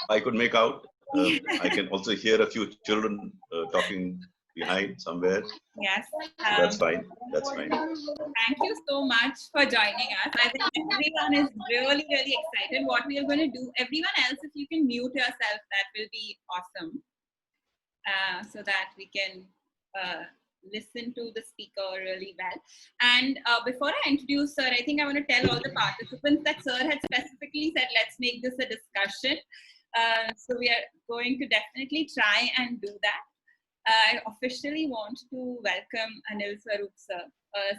I could make out. I can also hear a few children talking behind somewhere. Yes. That's fine. That's fine. Thank you so much for joining us. I think everyone is really, really excited. What we are going to do, everyone else, if you can mute yourself, that will be awesome. So that we can listen to the speaker really well. And before I introduce Sir, I think I want to tell all the participants that Sir had specifically said, let's make this a discussion. So we are going to definitely try and do that. I officially want to welcome Anil Swarup, Sir.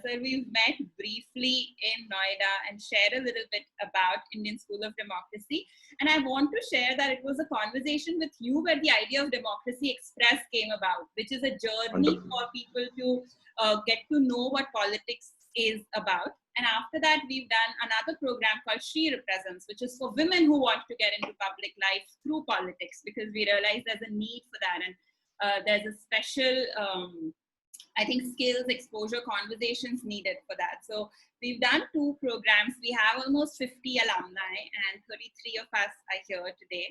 Sir, we've met briefly in Noida and shared a little bit about Indian School of Democracy. And I want to share that it was a conversation with you where the idea of Democracy Express came about, which is a journey for people to get to know what politics is about. And after that, we've done another program called She Represents, which is for women who want to get into public life through politics, because we realize there's a need for that. And there's a special, I think, skills, exposure, conversations needed for that. So we've done 2 programs. We have almost 50 alumni and 33 of us are here today.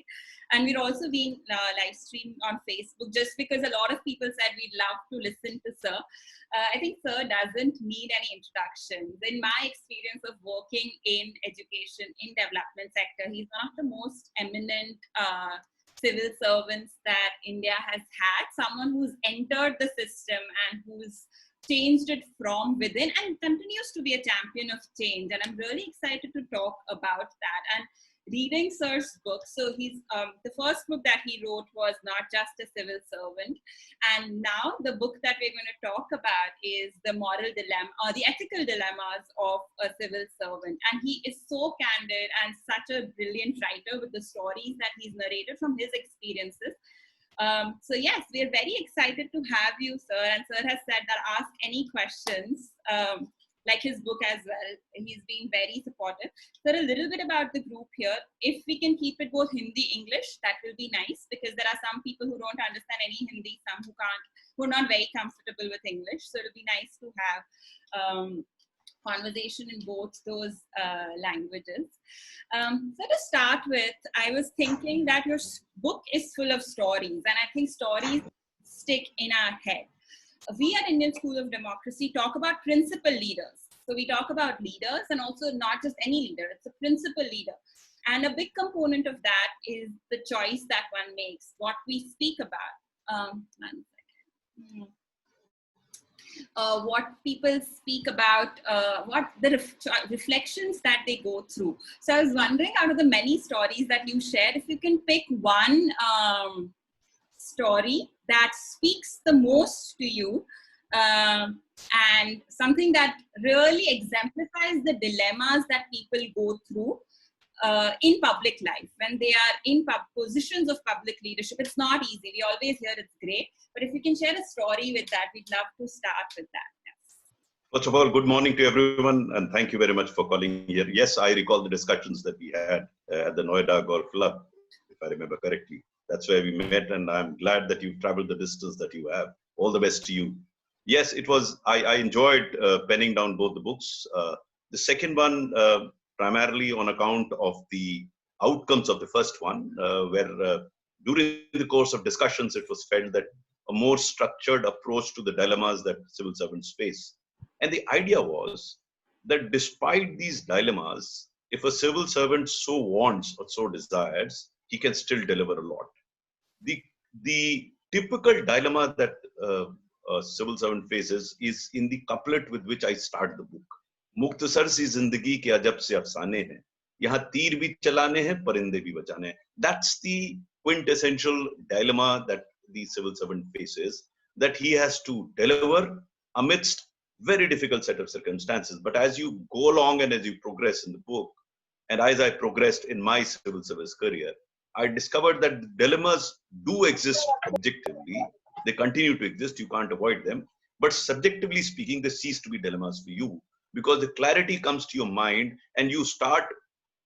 And we're also being live streamed on Facebook just because a lot of people said we'd love to listen to Sir. I think Sir doesn't need any introductions. In my experience of working in education, in development sector, he's one of the most eminent civil servants that India has had, someone who's entered the system and who's changed it from within and continues to be a champion of change. And I'm really excited to talk about that. And reading Sir's book, so he's the first book that he wrote was Not Just a Civil Servant. And now the book that we're going to talk about is the moral dilemma, or the ethical dilemmas of a civil servant. And he is so candid and such a brilliant writer with the stories that he's narrated from his experiences. So yes, we're very excited to have you, Sir. And Sir has said that ask any questions, like his book as well. He's been very supportive. Sir, a little bit about the group here. If we can keep it both Hindi, English, that will be nice, because there are some people who don't understand any Hindi, some who can't, who are not very comfortable with English. So it'll be nice to have conversation in both those languages. So to start with, I was thinking that your book is full of stories, and I think stories stick in our head. We at Indian School of Democracy talk about principal leaders. So we talk about leaders, and also not just any leader, it's a principal leader. And a big component of that is the choice that one makes, what we speak about. What people speak about, what the reflections that they go through. So I was wondering, out of the many stories that you shared, if you can pick one story that speaks the most to you, and something that really exemplifies the dilemmas that people go through in public life when they are in positions of public leadership. It's not easy. We always hear it's great, but if you can share a story with that, we'd love to start with that. First of all, good morning to everyone, and thank you very much for calling here. Yes, I recall the discussions that we had at the Noida Golf Club, if I remember correctly. That's where we met, and I'm glad that you've traveled the distance that you have. All the best to you. Yes, it was, I enjoyed penning down both the books. The second one, primarily on account of the outcomes of the first one, where during the course of discussions, it was felt that a more structured approach to the dilemmas that civil servants face. And the idea was that despite these dilemmas, if a civil servant so wants or so desires, he can still deliver a lot. The typical dilemma that a civil servant faces is in the couplet with which I start the book. मुख्तसर सी जिंदगी के अजब से अफसाने हैं, यहाँ तीर भी चलाने हैं, परिंदे भी बचाने हैं. That's the quintessential dilemma that the civil servant faces, that he has to deliver amidst very difficult set of circumstances. But as you go along and as you progress in the book, and as I progressed in my civil service career, I discovered that dilemmas do exist objectively. They continue to exist. You can't avoid them. But subjectively speaking, they cease to be dilemmas for you, because the clarity comes to your mind and you start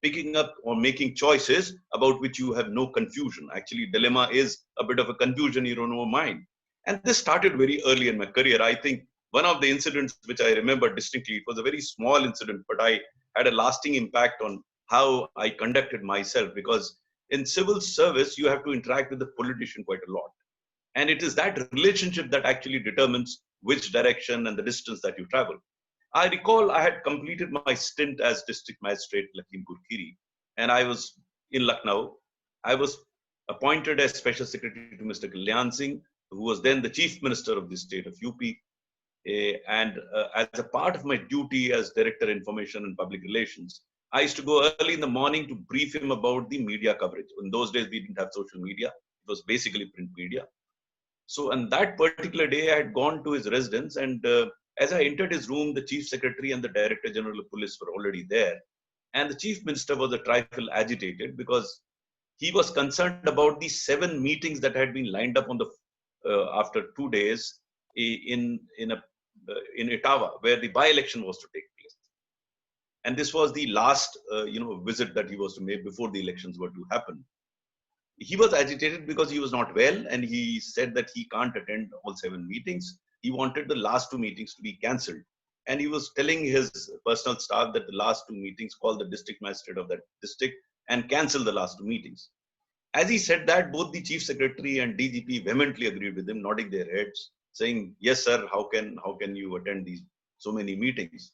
picking up or making choices about which you have no confusion. Actually, dilemma is a bit of a confusion, you don't know mind. And this started very early in my career. I think one of the incidents which I remember distinctly, it was a very small incident, but I had a lasting impact on how I conducted myself, because in civil service, you have to interact with the politician quite a lot. And it is that relationship that actually determines which direction and the distance that you travel. I recall I had completed my stint as district magistrate Lakhimpur Kheri, and I was in Lucknow. I was appointed as special secretary to Mr. Kalyan Singh, who was then the chief minister of the state of UP. And as a part of my duty as director information and public relations, I used to go early in the morning to brief him about the media coverage. In those days, we didn't have social media. It was basically print media. So on that particular day, I had gone to his residence, and as I entered his room, the chief secretary and the director general of police were already there. And the chief minister was a trifle agitated because he was concerned about the 7 meetings that had been lined up on the after 2 days in Etawah, where the by-election was to take place. And this was the last visit that he was to make before the elections were to happen. He was agitated because he was not well, and he said that he can't attend all 7 meetings. He wanted the last 2 meetings to be cancelled. And he was telling his personal staff that the last 2 meetings, call the district magistrate of that district and cancel the last 2 meetings. As he said that, both the chief secretary and DGP vehemently agreed with him, nodding their heads, saying, yes, sir, how can you attend these so many meetings?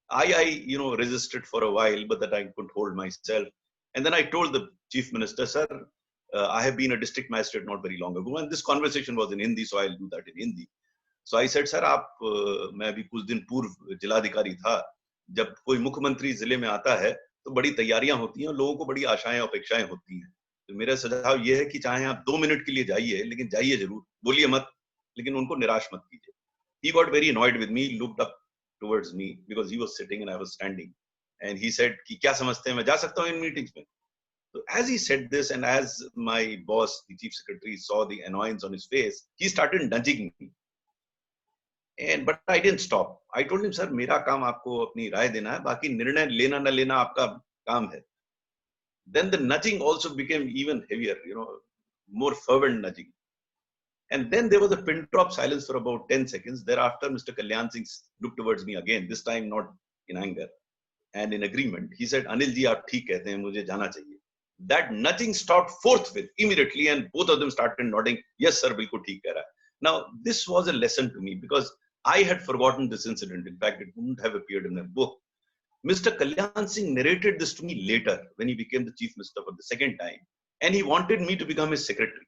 I resisted for a while, but that I couldn't hold myself. And then I told the chief minister, sir, I have been a district magistrate not very long ago, and this conversation was in Hindi, so I'll do that in Hindi. So I said, sir, मैं अभी कुछ दिन पूर्व जिलाधिकारी था, जब कोई मुख्यमंत्री जिले में आता है तो बड़ी तैयारियां होती हैं, लोगों को बड़ी आशाएं अपेक्षाएं होती हैं. तो मेरा सुझाव ये है कि चाहे आप 2 मिनट के लिए जाइए, लेकिन जाइए जरूर, बोलिए मत, लेकिन उनको निराश मत कीजिए. He got very annoyed with me, looked up towards me because he was sitting and I was standing, and he said कि क्या समझते हैं मैं जा सकता हूँ इन मीटिंग्स में. So as he said this, and as my boss, the chief secretary, saw the annoyance on his face, he started nudging me. But I didn't stop. I told him, sir, मेरा काम आपको अपनी राय देना है, बाकी निर्णय लेना न लेना आपका काम है. Then the nudging also became even heavier, more fervent nudging. And then there was a pin drop silence for about 10 seconds. Thereafter, Mr. Kalyan Singh looked towards me again, this time not in anger and in agreement. He said, Anil ji, aap theek kehte hain, mujhe jana chahiye. That nudging stopped forthwith, immediately, and both of them started nodding. Yes, sir, bilkul theek keh raha hai. Now, this was a lesson to me because I had forgotten this incident. In fact, it wouldn't have appeared in my book. Mr. Kalyan Singh narrated this to me later when he became the chief minister for the second time, and he wanted me to become his secretary.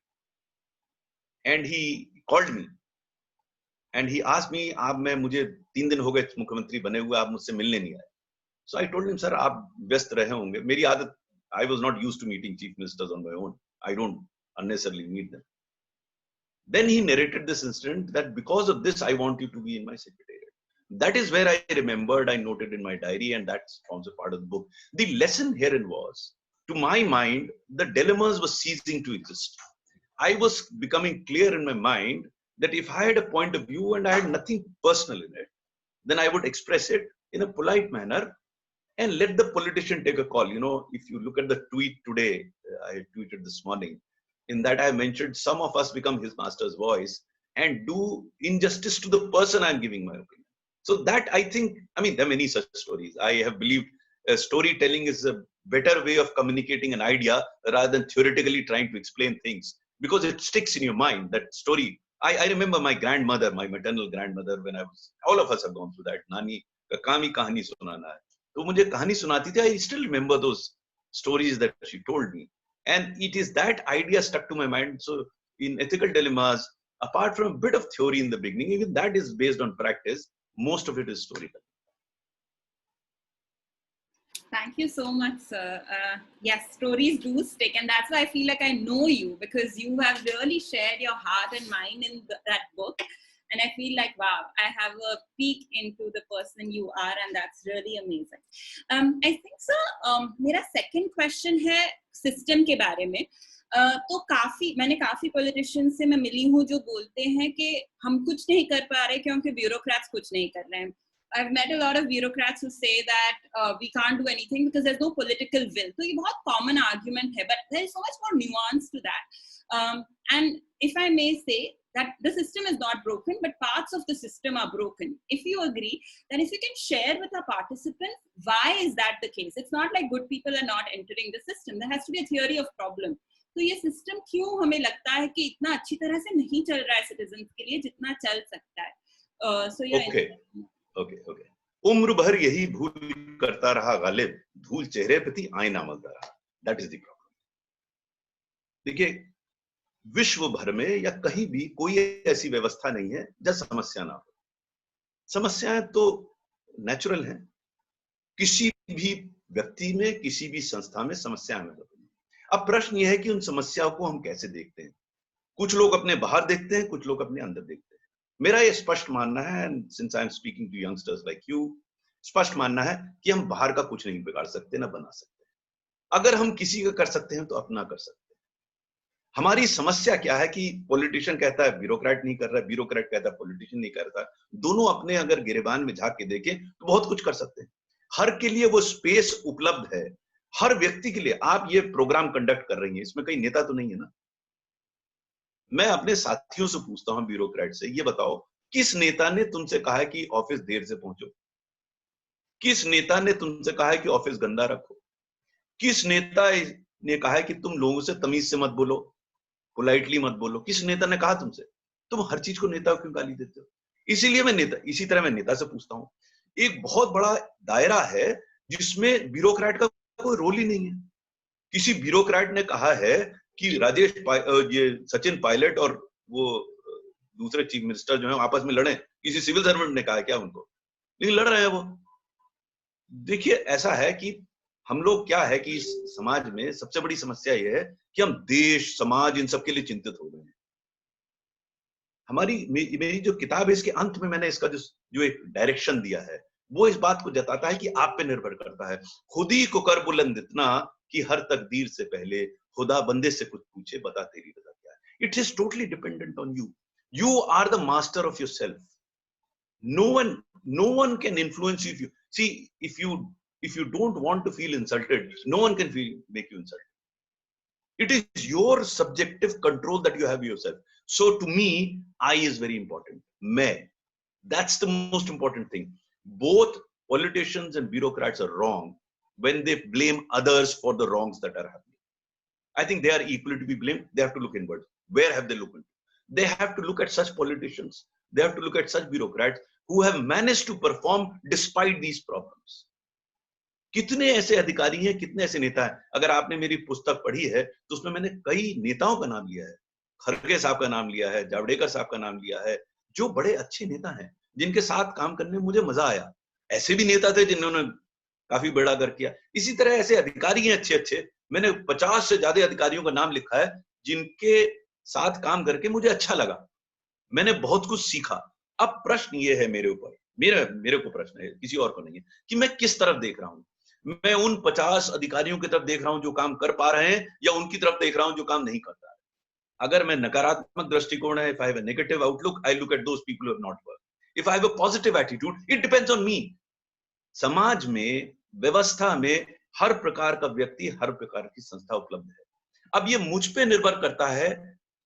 And he called me and he asked me, मुझे 3 दिन हो गए मुख्यमंत्री बने हुए, आप मुझसे मिलने नहीं आए. So I told him, sir, आप व्यस्त रहे होंगे. मेरी आदत, I was not used to meeting chief ministers on my own. I don't unnecessarily meet them. Then he narrated this incident that because of this, I want you to be in my secretariat. That is where I remembered, I noted in my diary, and that forms a part of the book. The lesson herein was, to my mind, the dilemmas were ceasing to exist. I was becoming clear in my mind that if I had a point of view and I had nothing personal in it, then I would express it in a polite manner and let the politician take a call. If you look at the tweet today, I tweeted this morning, in that I mentioned some of us become his master's voice and do injustice to the person I'm giving my opinion. So that I think, there are many such stories. I have believed storytelling is a better way of communicating an idea rather than theoretically trying to explain things, because it sticks in your mind, that story. I remember my grandmother, my maternal grandmother, all of us have gone through that. Nani ka kami kahani sunana hai. तो मुझे कहानी सुनाती थी. I still remember those stories that she told me, and it is that idea stuck to my mind. So in ethical dilemmas, apart from a bit of theory in the beginning, even that is based on practice. Most of it is storytelling. Thank you so much, sir. Yes, stories do stick, and that's why I feel like I know you, because you have really shared your heart and mind in that book. And I feel like, wow, I have a peek into the person you are, and that's really amazing. I think, sir, मेरा second question है system के बारे में. तो मैंने काफी politicians से मैं मिली हूँ जो बोलते हैं कि हम कुछ नहीं कर पा रहे क्योंकि bureaucrats कुछ नहीं कर रहे हैं. I've met a lot of bureaucrats who say that we can't do anything because there's no political will. So ये बहुत common argument है, but there is so much more nuance to that. And if I may say, that the system is not broken, but parts of the system are broken. If you agree, then if you can share with our participants, why is that the case? It's not like good people are not entering the system. There has to be a theory of problem. तो ये system क्यों हमें लगता है कि इतना अच्छी तरह से नहीं चल रहा है सिटीजन के लिए जितना चल सकता है? ओके उम्र भर यही भूल करता रहा गालिब, धूल चेहरे प्रति आईना मलता रहा. That is the problem. देखिए, विश्व भर में या कहीं भी कोई ऐसी व्यवस्था नहीं है जहां समस्या ना हो. समस्याएं तो नेचुरल हैं. किसी भी व्यक्ति में, किसी भी संस्था में समस्याएं होती हैं. अब प्रश्न यह है कि उन समस्याओं को हम कैसे देखते हैं. कुछ लोग अपने बाहर देखते हैं, कुछ लोग अपने अंदर देखते हैं. मेरा ये स्पष्ट मानना है, since I am speaking to youngsters like you, स्पष्ट मानना है कि हम बाहर का कुछ नहीं बिगाड़ सकते, ना बना सकते. अगर हम किसी का कर सकते हैं तो अपना कर सकते हैं. हमारी समस्या क्या है कि पॉलिटिशियन कहता है ब्यूरोक्रेट नहीं कर रहा है, ब्यूरोक्रेट कहता है पॉलिटिशियन नहीं करता. दोनों अपने अगर गिरेबान में झांक के देखें तो बहुत कुछ कर सकते हैं. हर के लिए वो स्पेस उपलब्ध है, हर व्यक्ति के लिए. आप ये प्रोग्राम कंडक्ट कर रही हैं, इसमें कहीं नेता तो नहीं है ना. मैं अपने साथियों से पूछता हूं, ब्यूरोक्रेट से, ये बताओ किस नेता ने तुमसे कहा है कि ऑफिस देर से पहुंचो? किस नेता ने तुमसे कहा है कि ऑफिस गंदा रखो? किस नेता ने कहा है कि तुम लोगों से तमीज से मत बोलो, पोलाइटली मत बोलो? किस नेता ने कहा तुमसे? तुम हर चीज को नेता क्यों गाली देते हो? इसी तरह मैं नेता से पूछता हूं. एक बहुत बड़ा दायरा है जिसमें ब्यूरोक्रेट का कोई रोल ही नहीं है. किसी ब्यूरोक्रेट ने कहा है कि ये सचिन पायलट और वो दूसरे चीफ मिनिस्टर जो है आपस में लड़े. किसी सिविल सर्वेंट ने कहा है क्या उनको? लेकिन लड़ रहे हैं वो. देखिए, ऐसा है कि हम लोग क्या है कि इस समाज में सबसे बड़ी समस्या यह है कि हम देश, समाज, इन सब के लिए चिंतित हो गए हैं. मेरी जो किताब है, इसके अंत में मैंने इसका जो एक डायरेक्शन दिया है, वो इस बात को जताता है कि आप पे निर्भर करता है. खुद ही को कर बुलंद इतना कि हर तकदीर से पहले खुदा बंदे से कुछ पूछे, बता तेरी रजा क्या है. It is totally dependent on you. You are the master of yourself. no one can influence you. If you don't want to feel insulted, no one can make you insulted. It is your subjective control that you have yourself. So to me, I is very important. That's the most important thing. Both politicians and bureaucrats are wrong when they blame others for the wrongs that are happening. I think they are equally to be blamed. They have to look inward. Where have they looked into? They have to look at such politicians. They have to look at such bureaucrats who have managed to perform despite these problems. कितने ऐसे अधिकारी हैं, कितने ऐसे नेता हैं. अगर आपने मेरी पुस्तक पढ़ी है तो उसमें मैंने कई नेताओं का नाम लिया है. खड़गे साहब का नाम लिया है, जावड़ेकर साहब का नाम लिया है, जो बड़े अच्छे नेता हैं, जिनके साथ काम करने में मुझे मजा आया. ऐसे भी नेता थे जिन्होंने काफी बड़ा कर किया. इसी तरह ऐसे अधिकारी हैं अच्छे अच्छे. मैंने 50 से ज्यादा अधिकारियों का नाम लिखा है जिनके साथ काम करके मुझे अच्छा लगा. मैंने बहुत कुछ सीखा. अब प्रश्न ये है मेरे ऊपर, मेरे को प्रश्न है, किसी और को नहीं है, कि मैं किस तरफ देख रहा हूं. मैं उन 50 अधिकारियों की तरफ देख रहा हूं जो काम कर पा रहे हैं, या उनकी तरफ देख रहा हूं जो काम नहीं कर पा रहे. अगर मैं नकारात्मक दृष्टिकोण है, if I have a negative outlook, I look at those people who have not worked. If I have a positive attitude, it depends on me. समाज में, व्यवस्था में हर प्रकार का व्यक्ति, हर प्रकार की संस्था उपलब्ध है. अब ये मुझ पे निर्भर करता है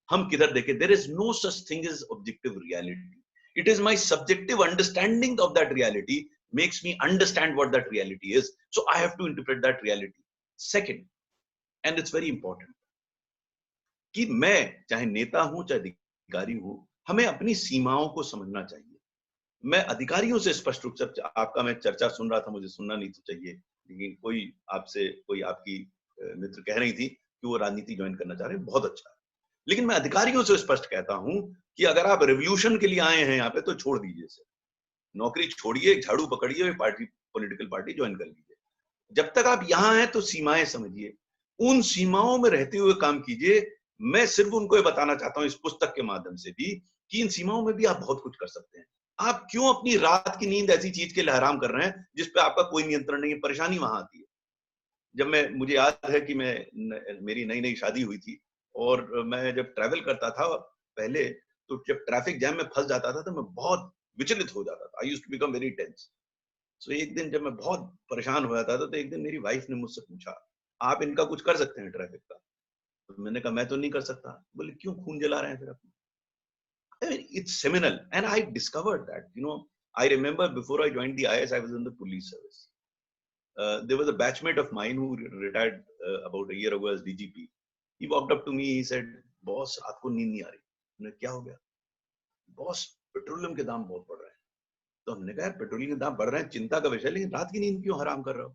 हम किधर देखें. There is no such thing as objective reality. It is my subjective understanding of that reality makes me understand what that reality is. So I have to interpret that reality. Second, and it's very important, कि मैं चाहे नेता हूं चाहे अधिकारी हूं, हमें अपनी सीमाओं को समझना चाहिए. मैं अधिकारियों से स्पष्ट रूप से, आपका मैं चर्चा सुन रहा था, मुझे सुनना नहीं तो चाहिए, लेकिन कोई आपकी मित्र कह रही थी कि वो राजनीति ज्वाइन करना चाह रहे हैं, बहुत अच्छा. लेकिन मैं अधिकारियों से स्पष्ट कहता हूं कि अगर आप रेवोल्यूशन के लिए आए हैं यहाँ पे तो छोड़ दीजिए इसे. नौकरी छोड़िए, झाड़ू पकड़िए, पॉलिटिकल पार्टी ज्वाइन कर लीजिए. जब तक आप यहाँ हैं तो सीमाएं समझिए, उन सीमाओं में रहते हुए काम कीजिए. मैं सिर्फ उनको ये बताना चाहता हूं इस पुस्तक के माध्यम से भी कि इन सीमाओं में भी आप बहुत कुछ कर सकते हैं. आप क्यों अपनी रात की नींद ऐसी चीज के लिए हराम कर रहे हैं जिसपे आपका कोई नियंत्रण नहीं है. परेशानी वहां आती है. मुझे याद है कि मेरी नई नई शादी हुई थी और मैं जब ट्रैवल करता था पहले, तो जब ट्रैफिक जैम में फंस जाता था तो मैं बहुत विचलित हो जाता था. I used to become very tense. So एक दिन जब मैं बहुत परेशान हो जाता था तो एक दिन मेरी वाइफ ने मुझसे पूछा, आप इनका कुछ कर सकते हैं ट्रैफिक का? तो मैंने कहा मैं तो नहीं कर सकता. बोले क्यों, खून जला रहे हैं फिर अपना? I mean, it's seminal. And I discovered that, I remember before I joined the IS, I was in the police service. There was a batchmate of mine who retired about a year ago as DGP. He walked up to me, he said, "Boss, रात को नींद नहीं आ रही." मैंने क्या हो गया? "Boss, petroleum के दाम बहुत बढ़ रहे हैं." तो हमने कहा, पेट्रोलियम के दाम बढ़ रहे हैं, चिंता का विषय, लेकिन रात की नींद क्यों हराम कर रहे हो?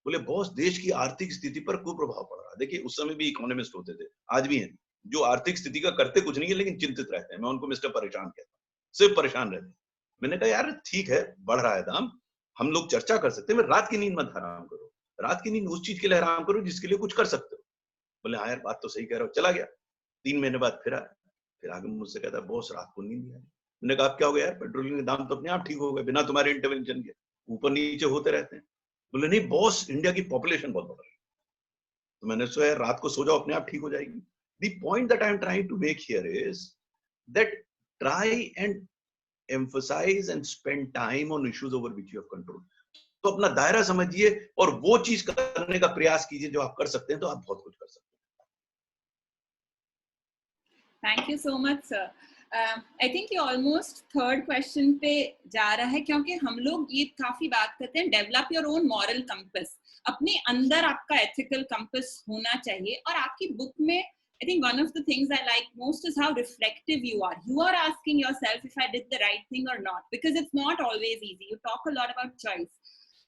बोले, "बॉस, देश की आर्थिक स्थिति पर कुप्रभाव पड़ रहा है." देखिए, उस समय भी इकोनॉमिस्ट होते थे, आज भी हैं, जो आर्थिक स्थिति का करते कुछ नहीं है लेकिन चिंतित रहते हैं। मैं उनको मिस्टर परेशान कहता हूँ, सिर्फ परेशान रहते हैं। मैंने कहा, यार ठीक है, बढ़ रहा है दाम, हम लोग चर्चा कर सकते हैं, मैं रात की नींद मत हराम करो। रात की नींद उस चीज के लिए हराम करो जिसके लिए कुछ कर सकते हो। बोले, हाँ यार, बात तो सही कह रहे हो। चला गया। 3 महीने बाद फिर आया, फिर आगे मुझसे कहता, बॉस रात को नींद नहीं आ रही। मैंने कहा, अब क्या हो गया यार? पेट्रोलियम के दाम तो अपने आप ठीक हो गए, बिना तुम्हारे इंटरवेंशन के, ऊपर नीचे होते रहते हैं। बोले, नहीं बॉस, इंडिया की पॉपुलेशन बहुत बढ़ रही है। तो मैंने सोचा, यार रात को सो जाओ, अपने आप ठीक हो जाएगी। The point that I am trying to make here is that try and emphasize and spend time on issues over which you have control. तो अपना दायरा समझिए और वो चीज करने का प्रयास कीजिए जो आप कर सकते हैं, तो आप बहुत कुछ कर सकते हैं। Thank you so much, sir. I think ये almost third question पे जा रहा है, क्योंकि हम लोग ये काफी बात करते हैं develop your own moral compass. अपने अंदर आपका ethical compass होना चाहिए, और आपकी book में I think one of the things I like most is how reflective you are. You are asking yourself if I did the right thing or not, because it's not always easy. You talk a lot about choice.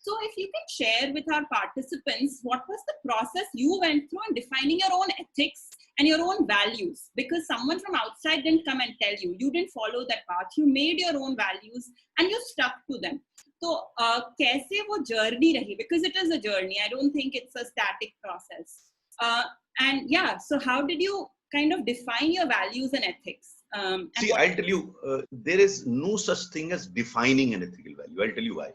So if you can share with our participants, what was the process you went through in defining your own ethics and your own values? Because someone from outside didn't come and tell you. You didn't follow that path. You made your own values and you stuck to them. So कैसे वो journey रही? Because it is a journey. I don't think it's a static process. And yeah, so how did you kind of define your values and ethics? See, I'll tell you, there is no such thing as defining an ethical value. I'll tell you why.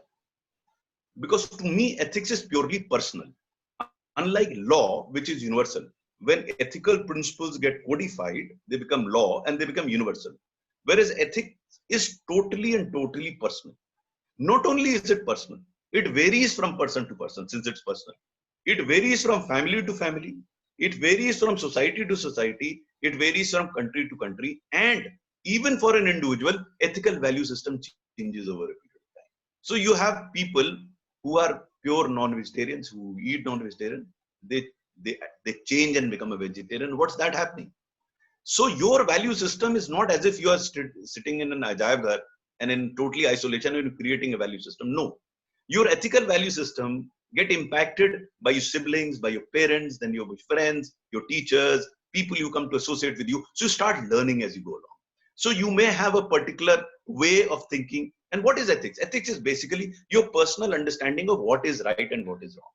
Because to me, ethics is purely personal. Unlike law, which is universal, when ethical principles get codified, they become law and they become universal. Whereas ethics is totally and totally personal. Not only is it personal, it varies from person to person, since it's personal. It varies from family to family. It varies from society to society. It varies from country to country. And even for an individual, ethical value system changes over a period of time. So you have people who are pure non-vegetarians, who eat non-vegetarian. They change and become a vegetarian. What's that happening? So your value system is not as if you are sitting in an ajaib ghar and in totally isolation and creating a value system. No. Your ethical value system get impacted by your siblings, by your parents, then your friends, your teachers, people you come to associate with you. So you start learning as you go along. So you may have a particular way of thinking. And what is ethics? Ethics is basically your personal understanding of what is right and what is wrong.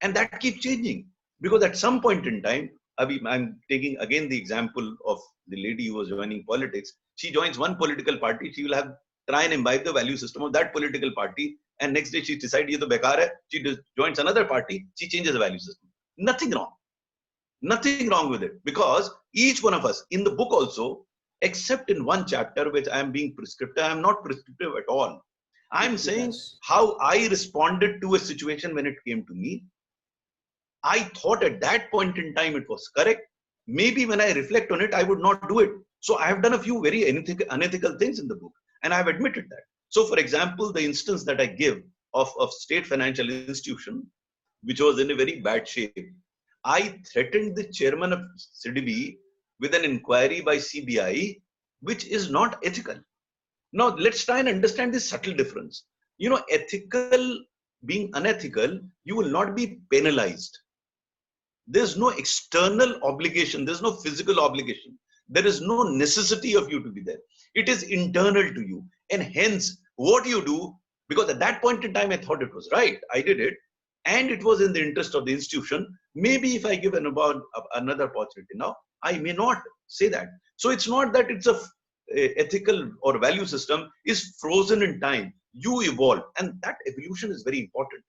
And that keeps changing, because at some point in time, I'm taking again the example of the lady who was joining politics. She joins one political party, she will have try and imbibe the value system of that political party, and next day she decides ye to bekar hai. She joins another party, she changes the value system. Nothing wrong with it, because each one of us in the book also, except in one chapter which I am being prescriptive, I am not prescriptive at all. I am saying how I responded to a situation when it came to me. I thought at that point in time it was correct. Maybe when I reflect on it, I would not do it. So I have done a few very unethical things in the book, and I have admitted that. So for example, the instance that I give of state financial institution, which was in a very bad shape, I threatened the chairman of CDB with an inquiry by CBI, which is not ethical. Now let's try and understand this subtle difference. Ethical being unethical, you will not be penalized. There's no external obligation. There's no physical obligation. There is no necessity of you to be there. It is internal to you. And hence, what you do, because at that point in time, I thought it was right. I did it. And it was in the interest of the institution. Maybe if I give another opportunity now, I may not say that. So it's not that it's a ethical or value system is frozen in time. You evolve. And that evolution is very important.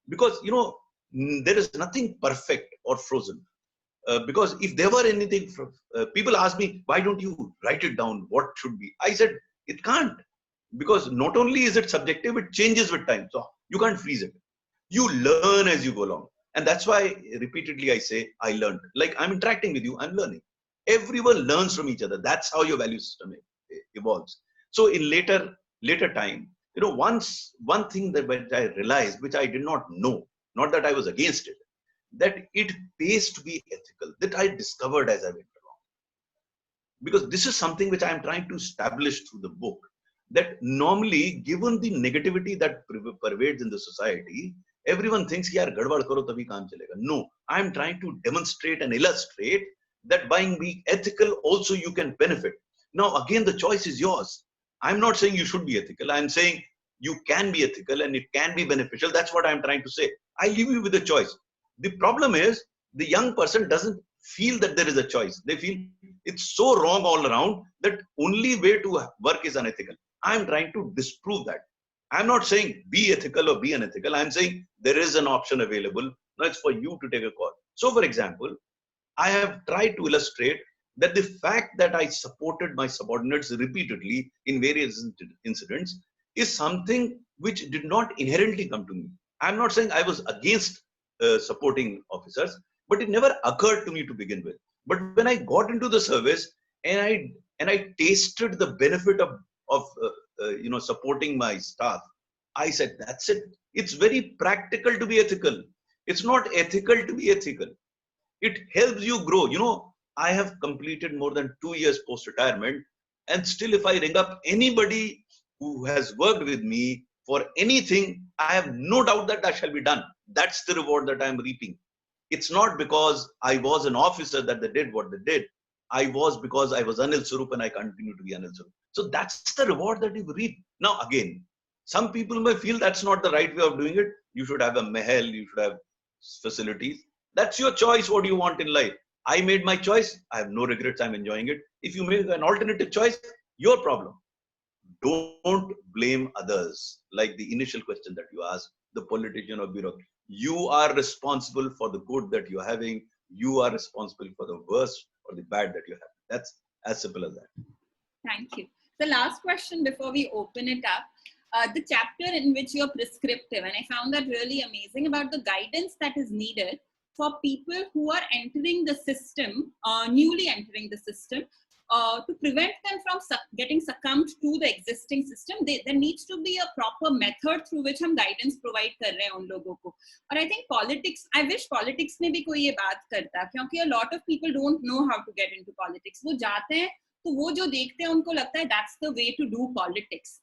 Because, there is nothing perfect or frozen. Because if there were anything, people ask me, why don't you write it down? What should be? I said, it can't. Because not only is it subjective, it changes with time. So you can't freeze it. You learn as you go along. And that's why repeatedly I say, I learned. Like I'm interacting with you, I'm learning. Everyone learns from each other. That's how your value system is. evolves. So in later time, one thing that which I realized, which I did not know, not that I was against it, that it pays to be ethical, that I discovered as I went along. Because this is something which I am trying to establish through the book, that normally, given the negativity that pervades in the society, everyone thinks, yaar, gadbad karo tabhi kaam chalega. No, I am trying to demonstrate and illustrate that by being ethical, also you can benefit. Now, again, the choice is yours. I'm not saying you should be ethical. I'm saying you can be ethical and it can be beneficial. That's what I'm trying to say. I leave you with a choice. The problem is the young person doesn't feel that there is a choice. They feel it's so wrong all around that only way to work is unethical. I'm trying to disprove that. I'm not saying be ethical or be unethical. I'm saying there is an option available. Now it's for you to take a call. So, for example, I have tried to illustrate that the fact that I supported my subordinates repeatedly in various incidents is something which did not inherently come to me. I'm not saying I was against supporting officers, but it never occurred to me to begin with. But when I got into the service and I tasted the benefit of supporting my staff, I said, that's it. It's very practical to be ethical. It's not ethical to be ethical. It helps you grow. I have completed more than 2 years post-retirement, and still if I ring up anybody who has worked with me for anything, I have no doubt that that shall be done. That's the reward that I'm reaping. It's not because I was an officer that they did what they did. I was because I was Anil Swarup and I continue to be Anil Swarup. So that's the reward that you reap. Now again, some people may feel that's not the right way of doing it. You should have a mahal, you should have facilities. That's your choice. What do you want in life? I made my choice. I have no regrets. I'm enjoying it. If you make an alternative choice, your problem. Don't blame others. Like the initial question that you asked, the politician or bureaucrat. You are responsible for the good that you're having. You are responsible for the worst or the bad that you have. That's as simple as that. Thank you. The last question before we open it up. The chapter in which you're prescriptive, and I found that really amazing, about the guidance that is needed for people who are entering the system, newly entering the system, to prevent them from getting succumbed to the existing system. There needs to be a proper method through which हम guidance provide कर रहे हैं उन लोगों को. और I think politics, I wish politics में भी कोई ये बात करता, क्योंकि a lot of people don't know how to get into politics. वो जाते हैं तो वो जो देखते हैं उनको लगता है that's the way to do politics.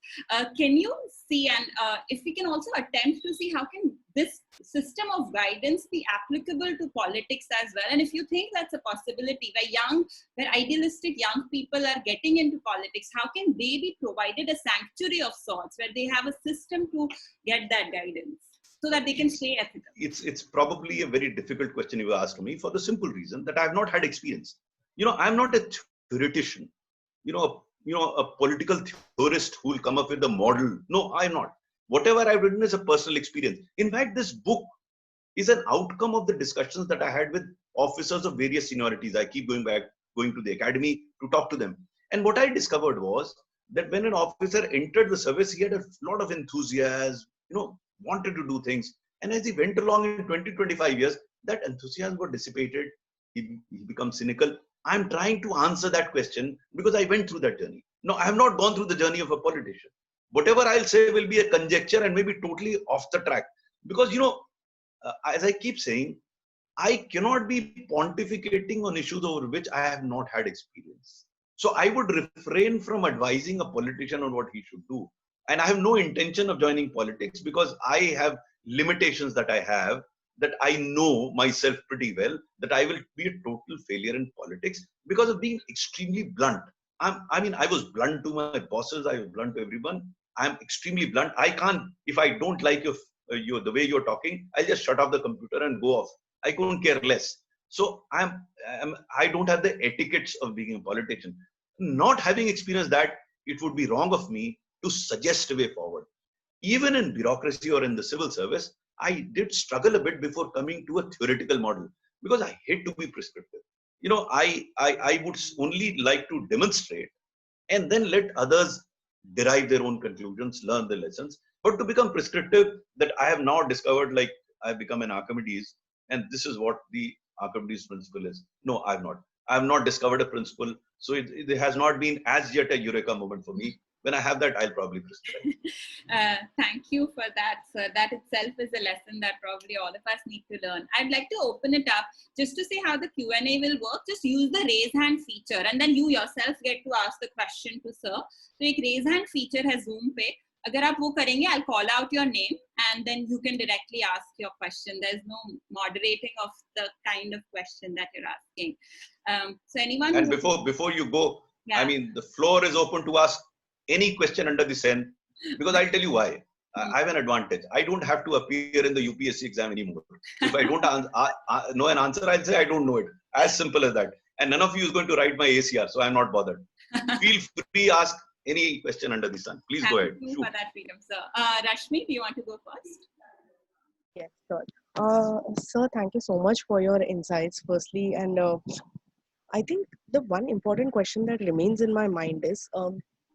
Can you see, and if we can also attempt to see how can this system of guidance be applicable to politics as well, and if you think that's a possibility where idealistic young people are getting into politics, how can they be provided a sanctuary of sorts where they have a system to get that guidance so that they can stay ethical? It's probably a very difficult question you asked me, for the simple reason that I have not had experience. I'm not a theoretician, a political theorist who will come up with a model. No, I'm not. Whatever I've written is a personal experience. In fact, this book is an outcome of the discussions that I had with officers of various seniorities. I keep going to the academy to talk to them. And what I discovered was that when an officer entered the service, he had a lot of enthusiasm, wanted to do things. And as he went along in 20-25 years, that enthusiasm got dissipated. He becomes cynical. I'm trying to answer that question because I went through that journey. No, I have not gone through the journey of a politician. Whatever I'll say will be a conjecture and maybe totally off the track. Because, as I keep saying, I cannot be pontificating on issues over which I have not had experience. So I would refrain from advising a politician on what he should do. And I have no intention of joining politics because I have limitations that I have, that I know myself pretty well, that I will be a total failure in politics because of being extremely blunt. I was blunt to my bosses. I was blunt to everyone. I'm extremely blunt. I can't, if I don't like the way you're talking, I'll just shut off the computer and go off. I couldn't care less. So I don't have the etiquettes of being a politician. Not having experienced that, it would be wrong of me to suggest a way forward. Even in bureaucracy or in the civil service, I did struggle a bit before coming to a theoretical model because I hate to be prescriptive. I would only like to demonstrate and then let others derive their own conclusions, learn the lessons. But to become prescriptive, that I have now discovered, like I've become an Archimedes, and this is what the Archimedes principle is. No, I've not. I have not discovered a principle. So it has not been as yet a eureka moment for me. When I have that, I'll probably prescribe. Thank you for that, sir. That itself is a lesson that probably all of us need to learn. I'd like to open it up just to see how the Q&A will work. Just use the raise hand feature and then you yourself get to ask the question to sir. So एक raise hand feature है Zoom पे. अगर आप वो करेंगे, I'll call out your name and then you can directly ask your question. There's no moderating of the kind of question that you're asking. So anyone. And before you go, yeah. I mean, the floor is open to ask any question under the sun, because I'll tell you why. I have an advantage. I don't have to appear in the UPSC exam anymore. If I don't know an answer, I'll say I don't know it. As simple as that. And none of you is going to write my ACR, so I'm not bothered. Feel free, ask any question under the sun. Please go ahead. Thank you for that freedom, sir. Rashmi, do you want to go first? Yes, sir. Sir, thank you so much for your insights, firstly. And I think the one important question that remains in my mind is,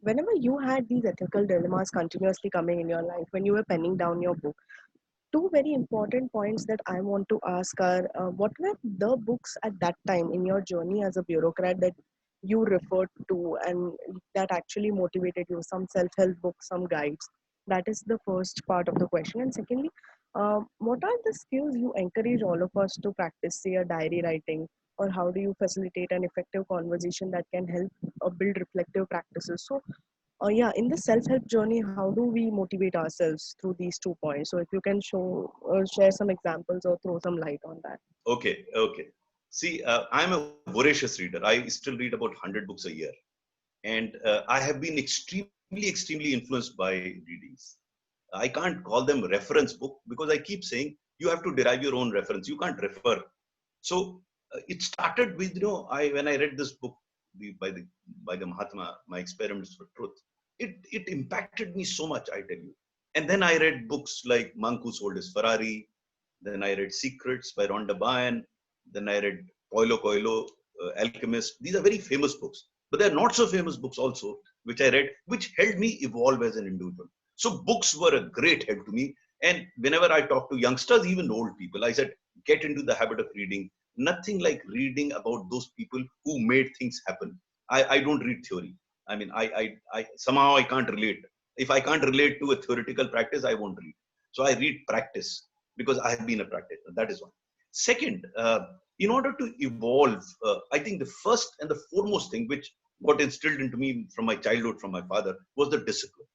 whenever you had these ethical dilemmas continuously coming in your life, when you were penning down your book, two very important points that I want to ask are, what were the books at that time in your journey as a bureaucrat that you referred to and that actually motivated you? Some self-help books, some guides. That is the first part of the question. And secondly, what are the skills you encourage all of us to practice, say a diary writing, or how do you facilitate an effective conversation that can help build reflective practices? So yeah, in the self-help journey, how do we motivate ourselves through these 2 points? So if you can share some examples or throw some light on that. Okay. See, I'm a voracious reader. I still read about 100 books a year. And I have been extremely influenced by readings. I can't call them reference book because I keep saying you have to derive your own reference. You can't refer. So it started with, when I read this book by the Mahatma, My Experiments for Truth, it impacted me so much, I tell you. And then I read books like Monk Who Sold His Ferrari. Then I read Secrets by Rhonda Byrne. Then I read Paulo Coelho, Alchemist. These are very famous books. But there are not so famous books also, which I read, which helped me evolve as an individual. So books were a great help to me. And whenever I talk to youngsters, even old people, I said, get into the habit of reading. Nothing like reading about those people who made things happen. I don't read theory. I mean, I somehow I can't relate. If I can't relate to a theoretical practice, I won't read. So I read practice because I have been a practitioner. That is one. Second, in order to evolve, I think the first and the foremost thing which got instilled into me from my childhood, from my father, was the discipline.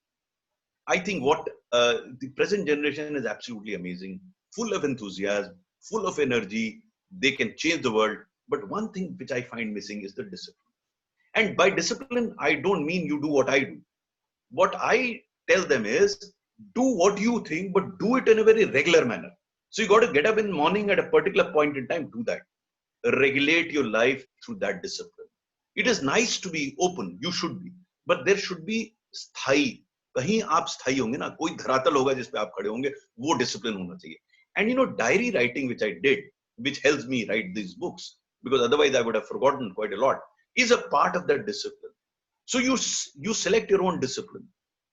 I think what the present generation is absolutely amazing, full of enthusiasm, full of energy. They can change the world. But one thing which I find missing is the discipline. And by discipline, I don't mean you do what I do. What I tell them is, do what you think, but do it in a very regular manner. So you got to get up in the morning at a particular point in time, do that. Regulate your life through that discipline. It is nice to be open, you should be, but there should be स्थायी. कहीं आप स्थायी होंगे ना, कोई धरातल होगा जिस पे आप खड़े होंगे, वो discipline होना चाहिए. And diary writing, which I did, which helps me write these books, because otherwise I would have forgotten quite a lot, is a part of that discipline. So you select your own discipline.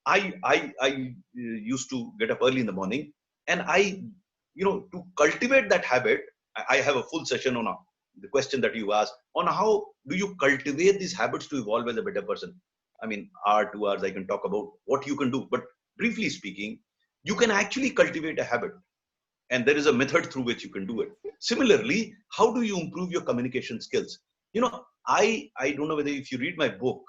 I used to get up early in the morning, and to cultivate that habit, I have a full session on the question that you asked on how do you cultivate these habits to evolve as a better person. I mean, hour, 2 hours, I can talk about what you can do, but briefly speaking, you can actually cultivate a habit, and there is a method through which you can do it. Similarly, how do you improve your communication skills? I don't know whether if you read my book,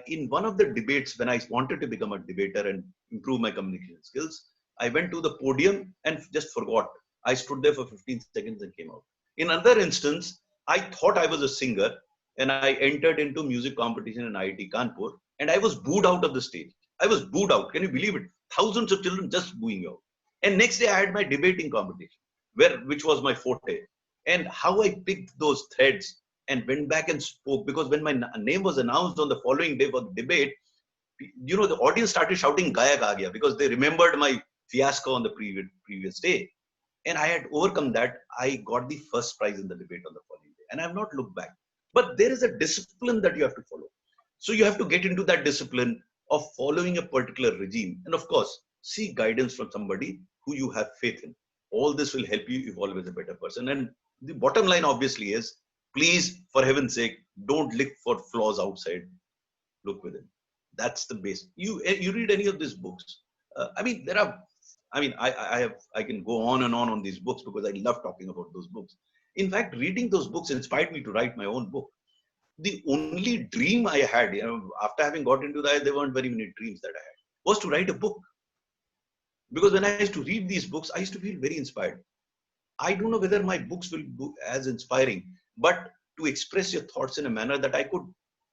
in one of the debates, when I wanted to become a debater and improve my communication skills, I went to the podium and just forgot. I stood there for 15 seconds and came out. In another instance, I thought I was a singer and I entered into music competition in IIT Kanpur and I was booed out of the stage. I was booed out. Can you believe it? Thousands of children just booing out. And next day I had my debating competition, which was my forte. And how I picked those threads and went back and spoke, because when my name was announced on the following day for the debate, the audience started shouting Gayak aa gaya, because they remembered my fiasco on the previous day. And I had overcome that. I got the first prize in the debate on the following day. And I have not looked back. But there is a discipline that you have to follow. So you have to get into that discipline of following a particular regime. And of course, seek guidance from somebody who you have faith in. All this will help you evolve as a better person. And the bottom line, obviously, is Please, for heaven's sake, don't look for flaws outside. Look within. That's the base. You read any of these books. I mean, there are. I mean, I can go on these books because I love talking about those books. In fact, reading those books inspired me to write my own book. The only dream I had, after having got into that, there weren't very many dreams that I had, was to write a book. Because when I used to read these books, I used to feel very inspired. I don't know whether my books will be as inspiring, but to express your thoughts in a manner that I could,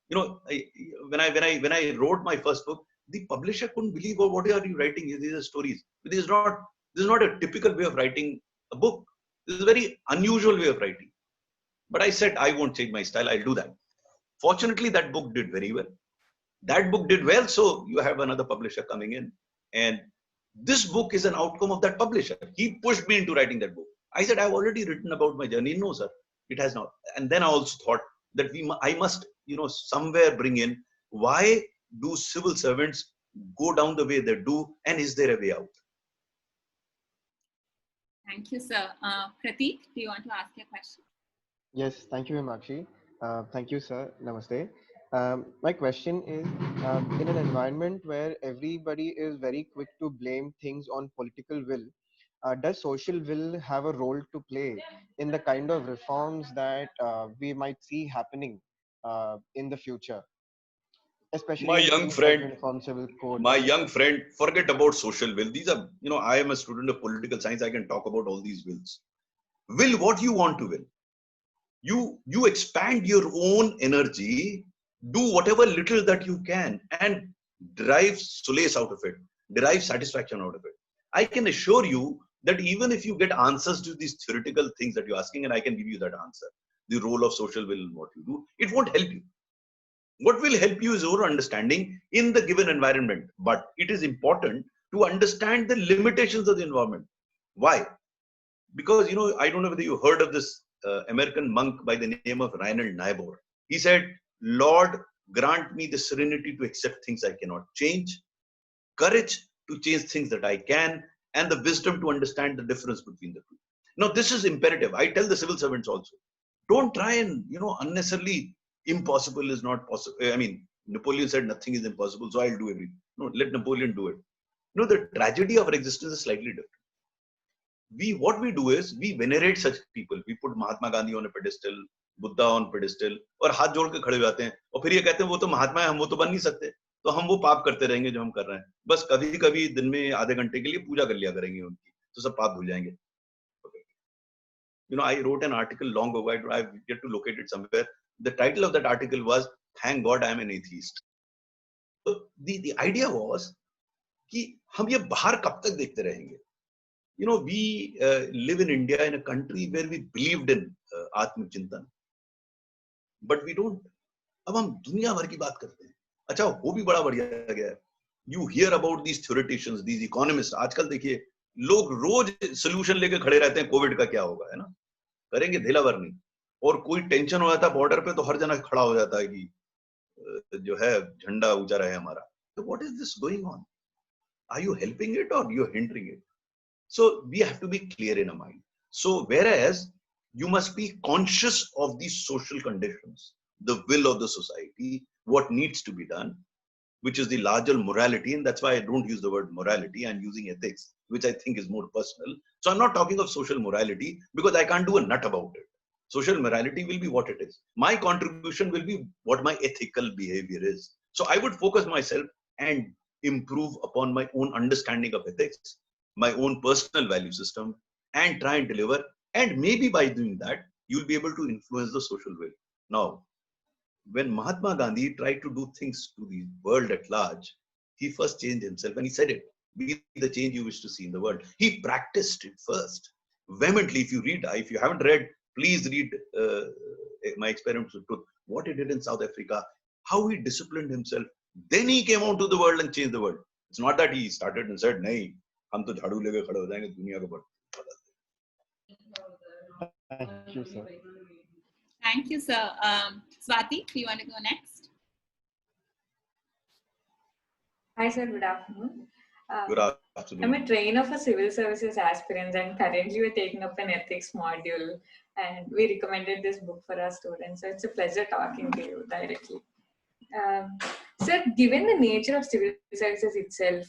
when I wrote my first book, the publisher couldn't believe, oh, what are you writing? These are stories. This is not a typical way of writing a book. This is a very unusual way of writing. But I said, I won't change my style. I'll do that. Fortunately, that book did very well. That book did well, so you have another publisher coming in. And this book is an outcome of that publisher. He pushed me into writing that book. I said, I've already written about my journey. No, sir, it has not. And then I also thought that I must, somewhere bring in, why do civil servants go down the way they do, and is there a way out? Thank you, sir. Prateek, do you want to ask your question? Yes, thank you, Himakshi. Thank you, sir. Namaste. My question is, in an environment where everybody is very quick to blame things on political will, does social will have a role to play in the kind of reforms that we might see happening in the future, especially My in young things like friend, uniform civil code, my etc.? young friend, forget about social will. These are, I am a student of political science. I can talk about all these wills. Will what you want to will. You expand your own energy, do whatever little that you can, and derive solace out of it, derive satisfaction out of it. I can assure you that even if you get answers to these theoretical things that you're asking, and I can give you that answer, the role of social will and what you do, it won't help you. What will help you is your understanding in the given environment. But it is important to understand the limitations of the environment. Why? Because, I don't know whether you heard of this American monk by the name of Reinhold Niebuhr. He said, Lord, grant me the serenity to accept things I cannot change, courage to change things that I can, and the wisdom to understand the difference between the two. Now, this is imperative. I tell the civil servants also, don't try and, unnecessarily, impossible is not possible. I mean, Napoleon said nothing is impossible, so I'll do everything. No, let Napoleon do it. The tragedy of our existence is slightly different. What we do is we venerate such people. We put Mahatma Gandhi on a pedestal, Buddha on pedestal, और हाथ जोड़ के खड़े हो जाते हैं और फिर ये कहते हैं वो तो महात्मा है, हम वो तो बन नहीं सकते, तो हम वो पाप करते रहेंगे जो हम कर रहे हैं. बस कभी कभी दिन में आधे घंटे के लिए पूजा कर लिया करेंगे उनकी, तो सब पाप धुल जाएंगे. I wrote an article long ago. I get to locate it somewhere. The title of that article was "Thank God I am an atheist." So the idea was कि हम ये बाहर कब तक देखते रहेंगे? We live in India, in a country where we believed in Atmachintan, but we don't. अब हम दुनिया भर की बात करते हैं. अच्छा, वो भी बड़ा बढ़िया गया है. You hear about these theoreticians, these economists. आजकल देखिए, लोग रोज सोल्यूशन लेके खड़े रहते हैं, कोविड का क्या होगा, है ना? करेंगे धेलावर नहीं. और कोई टेंशन हो जाता है बॉर्डर पे, तो हर जना खड़ा हो जाता है कि जो है झंडा ऊंचा रहे हमारा. So what is this going on? Are you helping it or you're hindering it? So we have to be clear in our mind. So whereas you must be conscious of the social conditions, the will of the society, what needs to be done, which is the larger morality. And that's why I don't use the word morality. I'm using ethics, which I think is more personal. So I'm not talking of social morality because I can't do a nut about it. Social morality will be what it is. My contribution will be what my ethical behavior is. So I would focus myself and improve upon my own understanding of ethics, my own personal value system, and try and deliver. And maybe by doing that, you'll be able to influence the social will. Now, when Mahatma Gandhi tried to do things to the world at large, he first changed himself and he said it, be the change you wish to see in the world. He practiced it first, vehemently. If you haven't read, please read My Experiments with Truth, what he did in South Africa, how he disciplined himself. Then he came out to the world and changed the world. It's not that he started and said, nahi, hum to jhadu leke khade ho jayenge, duniya ko Thank you, sir. Thank you, sir. Swati, do you want to go next? Hi, sir. Good afternoon. Good I'm afternoon. a trainer for civil services aspirants, and currently we're taking up an ethics module, and we recommended this book for our students. So it's a pleasure talking to you directly. Sir, given the nature of civil services itself,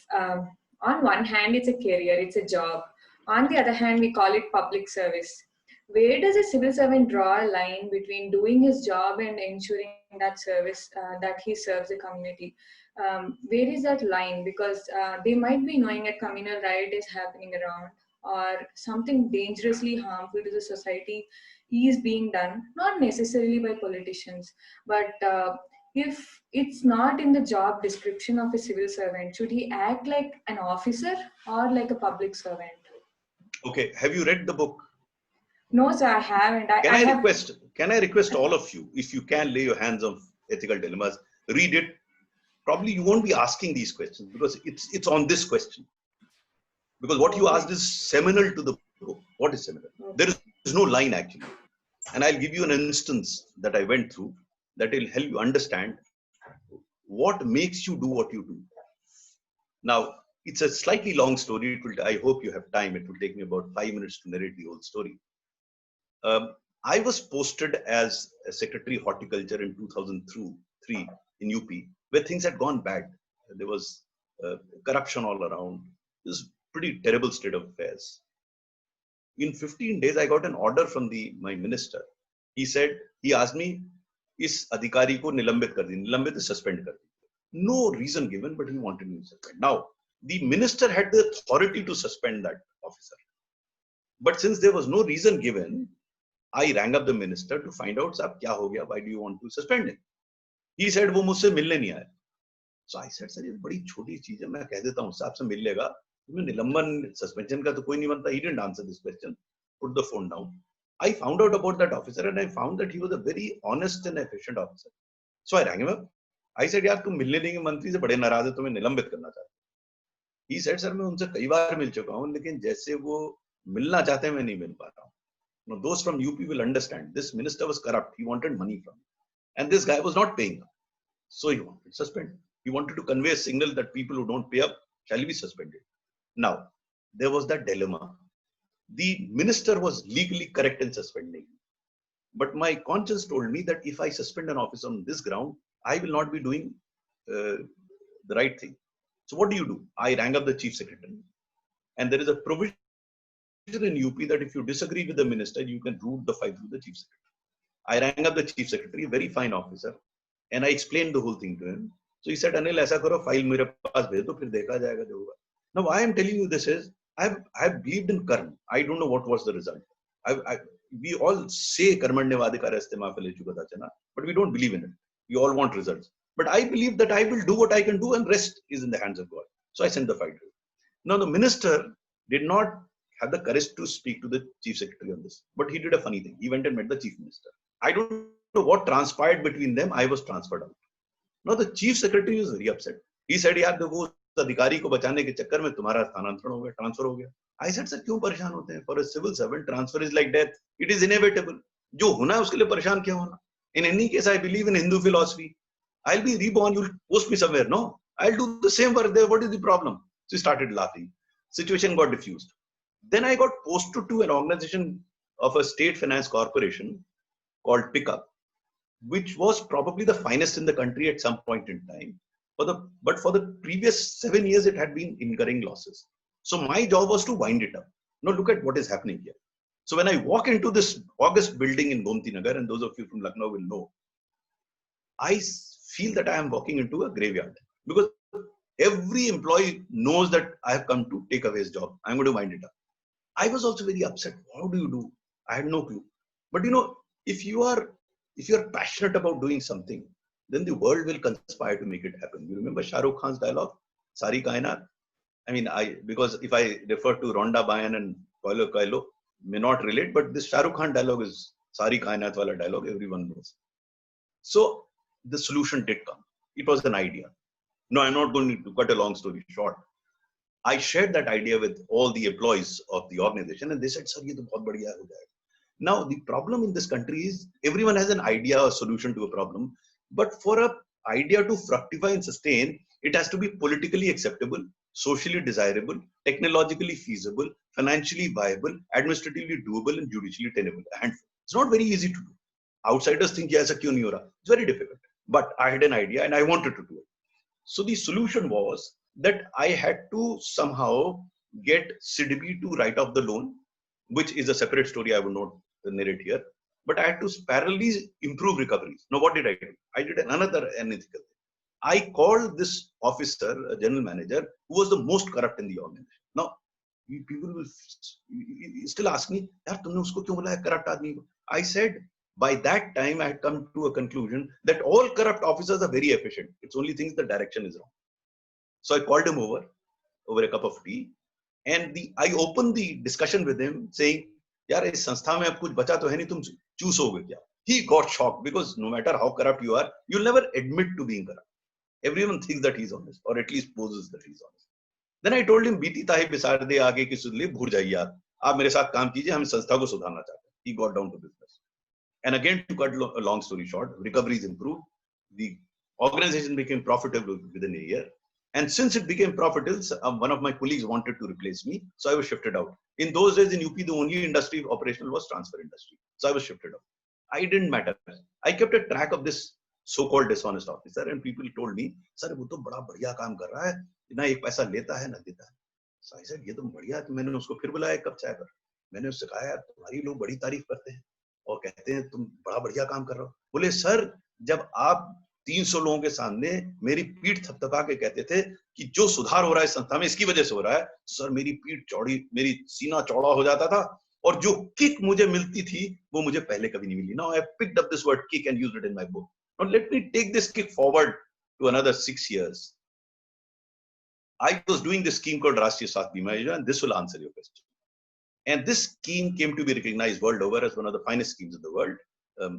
on one hand, it's a career, it's a job. On the other hand, we call it public service. Where does a civil servant draw a line between doing his job and ensuring that service that he serves the community? Where is that line? Because they might be knowing a communal riot is happening around, or something dangerously harmful to the society is being done, not necessarily by politicians, but if it's not in the job description of a civil servant, should he act like an officer or like a public servant? Okay, have you read the book? No, sir, I haven't. Can I I have. request? Can I request all of you, if you can lay your hands on ethical dilemmas, read it. Probably you won't be asking these questions because it's on this question. Because what you asked is seminal to the book. What is seminal? There is no line actually. And I'll give you an instance that I went through that will help you understand what makes you do what you do. Now, it's a slightly long story. I hope you have time. It will take me about 5 minutes to narrate the whole story. I was posted as a secretary horticulture in 2003 in UP, where things had gone bad. There was corruption all around. It was pretty terrible state of affairs. In 15 days, I got an order from my minister. He asked me, "Is adhikari ko nilambit kar di?" Nilambit is suspend kar di. No reason given, but he wanted me to suspend. Now, the minister had the authority to suspend that officer. But since there was no reason given, I rang up the minister to find out, "Sab, kya ho gaya? Why do you want to suspend him?" He said, "वो मुझसे मिलने नहीं आया." So I said, "Sir, ये बड़ी छोटी चीज है, मैं कह देता हूँ, साहब से मिल लेगा. तुम्हें निलंबन suspension का तो कोई नहीं बनता." He didn't answer this question. Put the phone down. I found out about that officer and I found that he was a very honest and efficient officer. So I rang him up. I said, "यार तुम मिलने देंगे मंत्री से, बड़े नाराज है, तुम्हें निलंबित करना चाहते." He said, "सर मैं उनसे कई बार मिल चुका हूँ, लेकिन जैसे वो मिलना चाहते हैं मैं नहीं मिल पा रहा हूँ." Now, those from UP will understand. This minister was corrupt. He wanted money from him. And this guy was not paying up. So he wanted to suspend. He wanted to convey a signal that people who don't pay up shall be suspended. Now, there was that dilemma. The minister was legally correct in suspending. But my conscience told me that if I suspend an officer on this ground, I will not be doing the right thing. So what do? I rang up the chief secretary. And there is a provision in UP that if you disagree with the minister, you can route the file through the chief secretary. I rang up the chief secretary, a very fine officer, and I explained the whole thing to him. So he said, "Anil, aisa karo, file mere paas bhej do, phir dekha jayega jo hoga." Now, why I am telling you this is, I've believed in karma. I don't know what was the result. We all say karmanyavadikara istemā phale chukata chana, but we don't believe in it. We all want results. But I believe that I will do what I can do and rest is in the hands of God. So I sent the file to him. Now, the minister did not have the courage to speak to the chief secretary on this. But he did a funny thing. He went and met the chief minister. I don't know what transpired between them. I was transferred out. Now the chief secretary was very upset. He said, "यार देखो उस अधिकारी को बचाने के चक्कर में तुम्हारा स्थानांतरण हो गया, ट्रांसफर हो गया." I said, "सर क्यों परेशान होते हैं? For a civil servant, transfer is like death. It is inevitable. जो होना है उसके लिए परेशान क्यों होना? In any case, I believe in Hindu philosophy. I'll be reborn. You'll post me somewhere. No, I'll do the same work there. What is the problem?" So he started laughing. Situation got diffused. Then I got posted to an organization of a state finance corporation called Pickup, which was probably the finest in the country at some point in time. But for the previous 7 years, it had been incurring losses. So my job was to wind it up. Now look at what is happening here. So when I walk into this August building in Gomti Nagar, and those of you from Lucknow will know, I feel that I am walking into a graveyard because every employee knows that I have come to take away his job. I'm going to wind it up. I was also very upset. How do you do? I had no clue. But if you are passionate about doing something, then the world will conspire to make it happen. You remember Shah Rukh Khan's dialogue, "Sari Kainat"? I mean, because if I refer to Rhonda Byrne and Paulo Coelho, may not relate, but this Shah Rukh Khan dialogue is "Sari Kainat" wala dialogue, everyone knows. So the solution did come. It was an idea. No, I'm not going to cut a long story short. I shared that idea with all the employees of the organization, and they said, "Sir, ye to bahut badhiya ho jayega." Now, the problem in this country is everyone has an idea or solution to a problem, but for an idea to fructify and sustain, it has to be politically acceptable, socially desirable, technologically feasible, financially viable, administratively doable, and judicially tenable. And it's not very easy to do. Outsiders think, yeah, ऐसा क्यों नहीं हो रहा? It's very difficult. But I had an idea and I wanted to do it. So the solution was that I had to somehow get SIDBI to write off the loan, which is a separate story I will not narrate here. But I had to parallelly improve recoveries. Now, what did I do? I did another unethical thing. I called this officer, a general manager, who was the most corrupt in the organization. Now, people will still ask me, यार तुमने उसको क्यों बुलाया corrupt आदमी को? I said, by that time, I had come to a conclusion that all corrupt officers are very efficient. It's only things the direction is wrong. So I called him over a cup of tea, and I opened the discussion with him, saying, "यार इस संस्था में अब कुछ बचा तो है नहीं, तुम चूस होगे क्या?" He got shocked because no matter how corrupt you are, you'll never admit to being corrupt. Everyone thinks that he's honest, or at least poses that he's honest. Then I told him, बीती ताही बिसार दे आगे की सुध ले, भूल जाइए आप मेरे साथ काम कीजिए, हम संस्था को सुधारना चाहते हैं. He got down to business. And again, to cut a long story short, recoveries improved. The organization became profitable within a year. And since it became profitable, one of my colleagues wanted to replace me. So I was shifted out. In those days in UP, the only industry operational was transfer industry. So I was shifted out. I didn't matter. I kept a track of this so-called dishonest officer, and people told me, "Sir, वो तो बड़ा बढ़िया काम कर रहा है, ना एक पैसा लेता है, ना देता है." So I said, ये तो बढ़िया है. तो मैंने उसको फिर बुलाया एक कप चाय पर. मैंने उससे कहा, यार तुम्हारी लोग बड़ी तारीफ करते हैं और कहते हैं तुम बड़ा बढ़िया काम कर रहे हो. बोले, सर जब आप 300 लोगों के सामने मेरी पीठ थपथपा के कहते थे कि जो सुधार हो रहा है संस्था में इसकी वजह से हो रहा है, सर मेरी पीठ चौड़ी, मेरी सीना चौड़ा हो जाता था और जो किक मुझे मिलती थी वो मुझे पहले कभी नहीं मिली. Now I picked up this word kick and used it in my book. Now let me take this kick forward to another 6 years. I was doing this scheme called Rashtriya Swasthya Bima Yojana, and this will answer your question. And this scheme came to be recognized world over as one of the finest schemes in the world.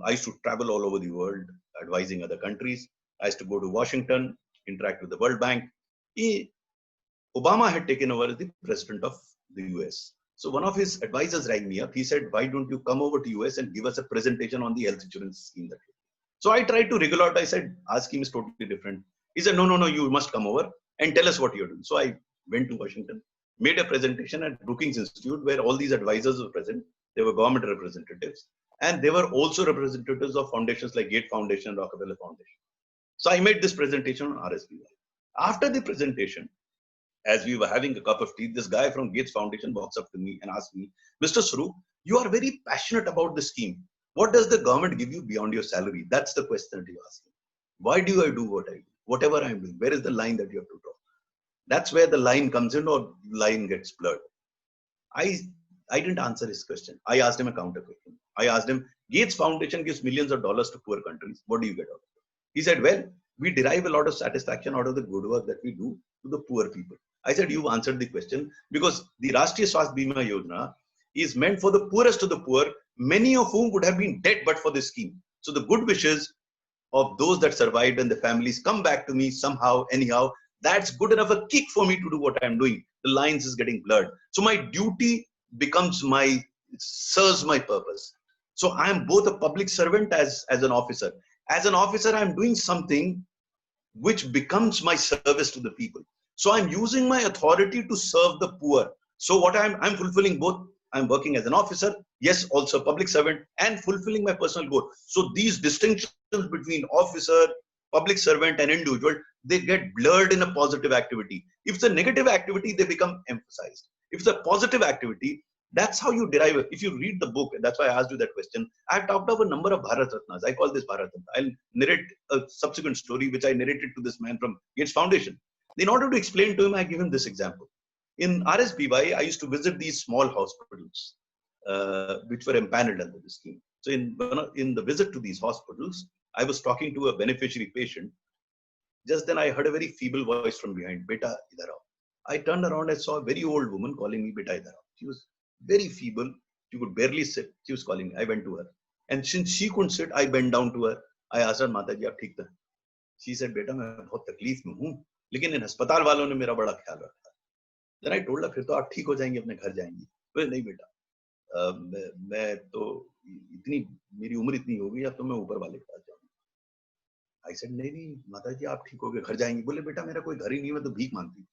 I used to travel all over the world, advising other countries. I used to go to Washington, interact with the World Bank. Obama had taken over as the president of the US. So one of his advisors rang me up. He said, "Why don't you come over to US and give us a presentation on the health insurance scheme that you." So I tried to wriggle out. I said, "Our scheme is totally different." He said, no, you must come over and tell us what you're doing. So I went to Washington, made a presentation at Brookings Institute where all these advisors were present. They were government representatives, and they were also representatives of foundations like Gates Foundation, Rockefeller Foundation. So I made this presentation on RSBI. After the presentation, as we were having a cup of tea, this guy from Gates Foundation walks up to me and asks me, "Mr. Swarup, you are very passionate about the scheme. What does the government give you beyond your salary?" That's the question that you ask me. Why do I do what I do? Whatever I'm doing, where is the line that you have to draw? That's where the line comes in, or line gets blurred. I didn't answer his question. I asked him a counter question. I asked him, Gates Foundation gives millions of dollars to poor countries. What do you get out of it? He said, well, we derive a lot of satisfaction out of the good work that we do to the poor people. I said, you've answered the question, because the Rashtriya Swasthya Bima Yojana is meant for the poorest of the poor, many of whom would have been dead but for this scheme. So the good wishes of those that survived and the families come back to me somehow, anyhow. That's good enough a kick for me to do what I'm doing. The lines is getting blurred. So my duty serves my purpose. So I'm both a public servant as an officer. As an officer, I'm doing something which becomes my service to the people. So I'm using my authority to serve the poor. So what I'm fulfilling both. I'm working as an officer, yes, also public servant, and fulfilling my personal goal. So these distinctions between officer, public servant, and individual, they get blurred in a positive activity. If it's a negative activity, they become emphasized. If it's a positive activity, that's how you derive it. If you read the book, that's why I asked you that question. I've talked of a number of Bharat Ratnas. I call this Bharat Ratna. I'll narrate a subsequent story which I narrated to this man from Gates Foundation. In order to explain to him, I give him this example. In RSBY, I used to visit these small hospitals which were empaneled under the scheme. So in the visit to these hospitals, I was talking to a beneficiary patient. Just then I heard a very feeble voice from behind, "Beta, idhar aao." I turned around and saw a very old woman calling me "Beta, idhar aao." She was very feeble. She could barely sit. She was calling me. I went to her. And since she couldn't sit, I bent down to her. I asked her, "Mata ji, aap theek to?" She said, "Beta, main bahut takleef mein hoon. Lekin in अस्पताल वालों ने मेरा बड़ा ख्याल रखा." Then I told her, फिर तो आप ठीक हो जाएंगे, अपने घर जाएंगी. बोले, "नहीं बेटा, मैं तो मेरी उम्र इतनी हो गई, अब तो मैं ऊपर वाले के पास जाऊंगा." I said, नहीं माता जी, आप ठीक हो गए, घर जाएंगी. बोले, "बेटा, मेरा कोई घर ही नहीं है, मैं तो भीख मांगती."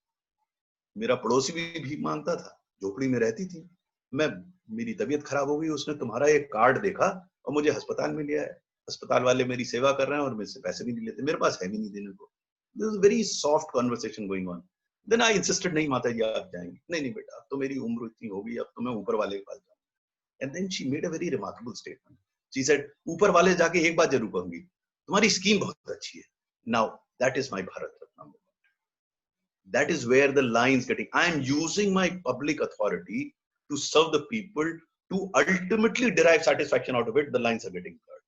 मेरा पड़ोसी भी मांगता था, झोपड़ी में रहती थी, मेरी तबीयत खराब हो गई, उसने तुम्हारा एक कार्ड देखा और मुझे अस्पताल में लिया है, अस्पताल वाले मेरी सेवा कर रहे हैं और मेरे से पैसे भी नहीं लेते, मेरे पास है भी नहीं देने को. There was a very soft conversation going on. Then I insisted, नहीं माता जी आप जाएंगे, नहीं बेटा अब तो मेरी उम्र इतनी हो गई, अब तो मैं ऊपर वाले के पास जाऊंगा. And then she made a very remarkable statement. She said, ऊपर वाले जाके एक बात जरूर कहूंगी, तुम्हारी स्कीम बहुत अच्छी है. Now that is my Bharat Ratna. That is where the lines getting. I am using my public authority to serve the people, to ultimately derive satisfaction out of it. The lines are getting blurred.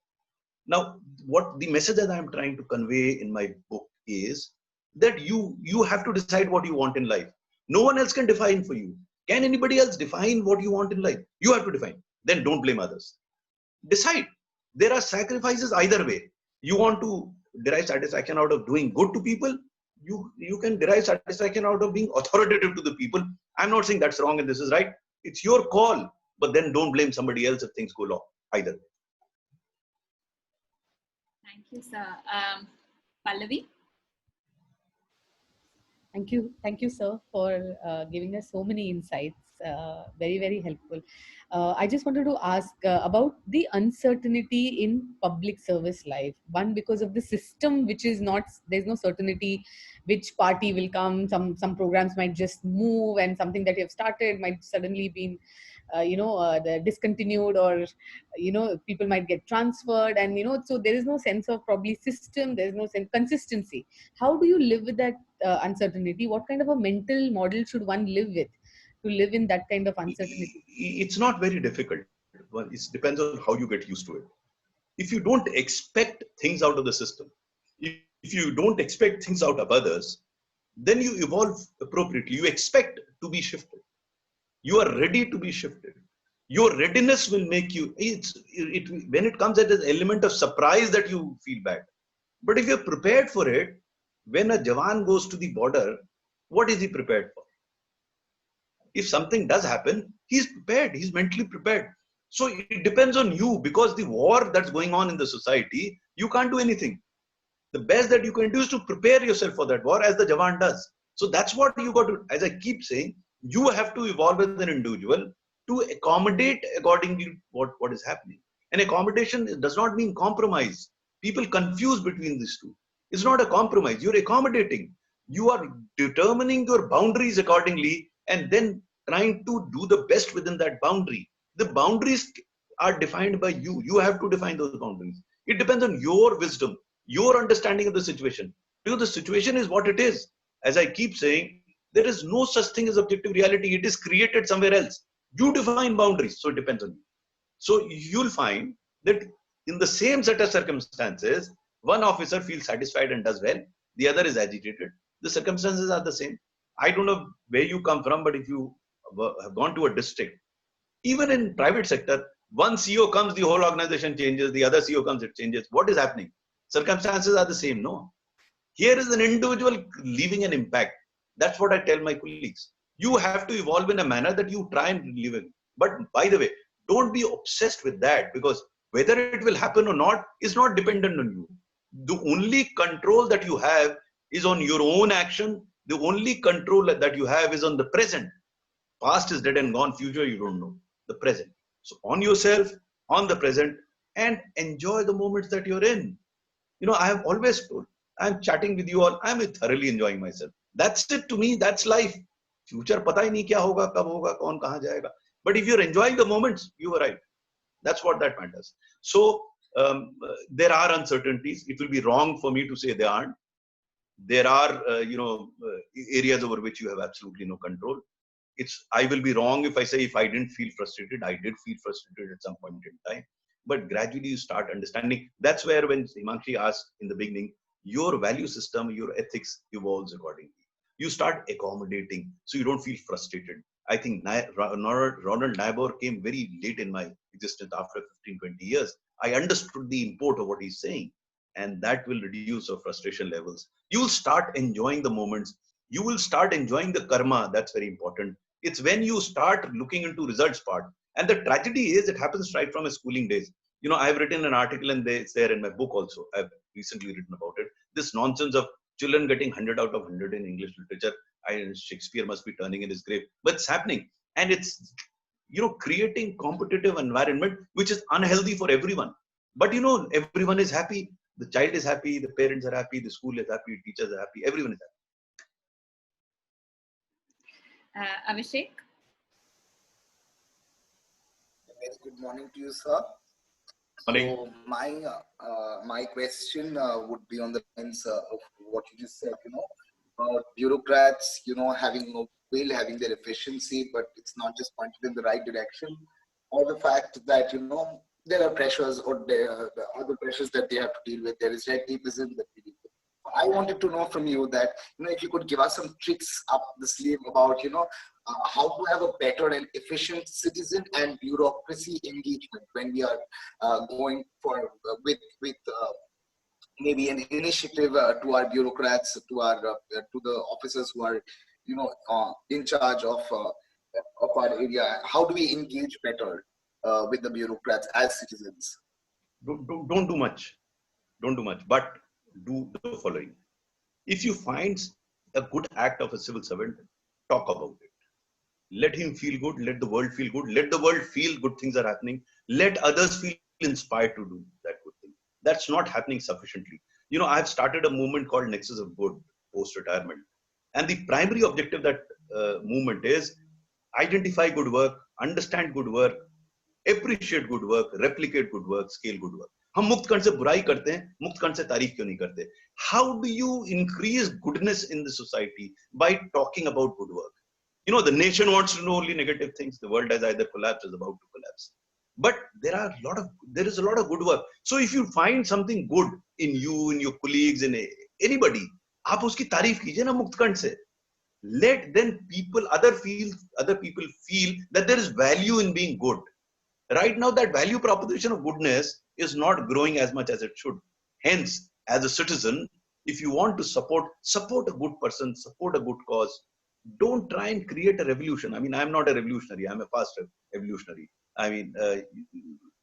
Now, what the message that I am trying to convey in my book is that you have to decide what you want in life. No one else can define for you. Can anybody else define what you want in life? You have to define. Then don't blame others. Decide. There are sacrifices either way. You want to derive satisfaction out of doing good to people, you can derive satisfaction out of being authoritative to the people. I'm not saying that's wrong and this is right. It's your call, but then don't blame somebody else if things go wrong either. Thank you, sir. Pallavi? Thank you, sir, for giving us so many insights. Very, very helpful. I just wanted to ask about the uncertainty in public service life. One, because of the system, which is not, there's no certainty which party will come. Some programs might just move, and something that you have started might suddenly be discontinued, or people might get transferred, and so there is no sense of probably system, there is no sense consistency. How do you live with that uncertainty? What kind of a mental model should one live with to live in that kind of uncertainty? It's not very difficult. Well, it depends on how you get used to it. If you don't expect things out of the system, if you don't expect things out of others, then you evolve appropriately. You expect to be shifted. You are ready to be shifted. Your readiness will make you, when it comes at an element of surprise that you feel bad. But if you're prepared for it, when a Jawan goes to the border, what is he prepared for? If something does happen, he's prepared, he's mentally prepared. So it depends on you, because the war that's going on in the society, you can't do anything. The best that you can do is to prepare yourself for that war, as the Jawan does. So that's what you got to, as I keep saying, you have to evolve as an individual to accommodate accordingly what is happening. And accommodation does not mean compromise. People confuse between these two. It's not a compromise. You're accommodating. You are determining your boundaries accordingly and then trying to do the best within that boundary. The boundaries are defined by you. You have to define those boundaries. It depends on your wisdom, your understanding of the situation. Because the situation is what it is. As I keep saying, there is no such thing as objective reality. It is created somewhere else. You define boundaries, so it depends on you. So you'll find that in the same set of circumstances, one officer feels satisfied and does well, the other is agitated. The circumstances are the same. I don't know where you come from, but if you have gone to a district, even in private sector, one CEO comes, the whole organization changes, the other CEO comes, it changes. What is happening? Circumstances are the same, no? Here is an individual leaving an impact. That's what I tell my colleagues. You have to evolve in a manner that you try and live in. But by the way, don't be obsessed with that, because whether it will happen or not is not dependent on you. The only control that you have is on your own action. The only control that you have is on the present. Past is dead and gone. Future, you don't know. The present. So on yourself, on the present, and enjoy the moments that you're in. I have always told, I'm chatting with you all. I'm thoroughly enjoying myself. That's it to me. That's life. Future, pata hi nahi kya hoga, kab hoga, kaun kahan jayega. But if you're enjoying the moments, you were right. That's what that matters. So there are uncertainties. It will be wrong for me to say there aren't. There are, areas over which you have absolutely no control. I will be wrong if I say if I didn't feel frustrated. I did feel frustrated at some point in time. But gradually you start understanding. That's where when Himankshi asked in the beginning, your value system, your ethics evolves accordingly. You start accommodating so you don't feel frustrated. I think Ronald Nybor came very late in my existence after 15, 20 years. I understood the import of what he's saying, and that will reduce your frustration levels. You will start enjoying the moments. You will start enjoying the karma. That's very important. It's when you start looking into results part. And the tragedy is it happens right from my schooling days. I've written an article and it's there in my book also. I've recently written about it. This nonsense of children getting 100 out of 100 in English literature. Shakespeare must be turning in his grave, but it's happening. And it's, creating competitive environment, which is unhealthy for everyone. But, everyone is happy. The child is happy, the parents are happy, the school is happy, teachers are happy, everyone is happy. Abhishek? Very good morning to you, sir. Morning. So my question would be on the lines of what you just said, about bureaucrats, having no will, having their efficiency, but it's not just pointed in the right direction, or the fact that, there are pressures or there are the other pressures that they have to deal with. There is red tapeism that we deal with. I wanted to know from you that, if you could give us some tricks up the sleeve about, how to have a better and efficient citizen and bureaucracy engagement when we are going for with maybe an initiative to our bureaucrats, to our to the officers who are in charge of our area. How do we engage better with the bureaucrats as citizens? Don't do much. Don't do much, but do the following. If you find a good act of a civil servant, talk about it. Let him feel good. Let the world feel good. Let the world feel good things are happening. Let others feel inspired to do that good thing. That's not happening sufficiently. I've started a movement called Nexus of Good post-retirement. And the primary objective of that movement is identify good work, understand good work, appreciate good work, replicate good work, scale good work. हम मुक्त कर्ण से बुराई करते हैं, मुक्त कर्ण से तारीफ क्यों नहीं करते? How do you increase goodness in the society? By talking about good work. The nation wants to know only negative things. The world has either collapsed or is about to collapse. But there is a lot of good work. So if you find something good in you, in your colleagues, in anybody, आप उसकी तारीफ कीजिए ना मुक्त कर्ण से. Let then other people feel that there is value in being good. Right now, that value proposition of goodness is not growing as much as it should. Hence, as a citizen, if you want to support a good person, support a good cause. Don't try and create a revolution. I mean, I'm not a revolutionary. I'm a fast evolutionary. I mean,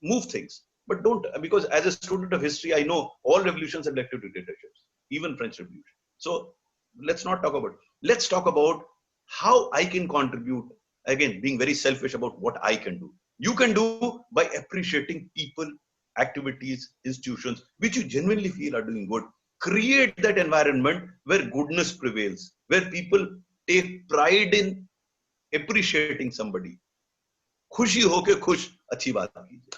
move things. But don't, because as a student of history, I know all revolutions have led to dictatorships, even French Revolution. So let's not talk about it. Let's talk about how I can contribute. Again, being very selfish about what I can do. You can do by appreciating people, activities, institutions, which you genuinely feel are doing good. Create that environment where goodness prevails, where people take pride in appreciating somebody. खुशी होके खुश अच्छी बात कीजिए.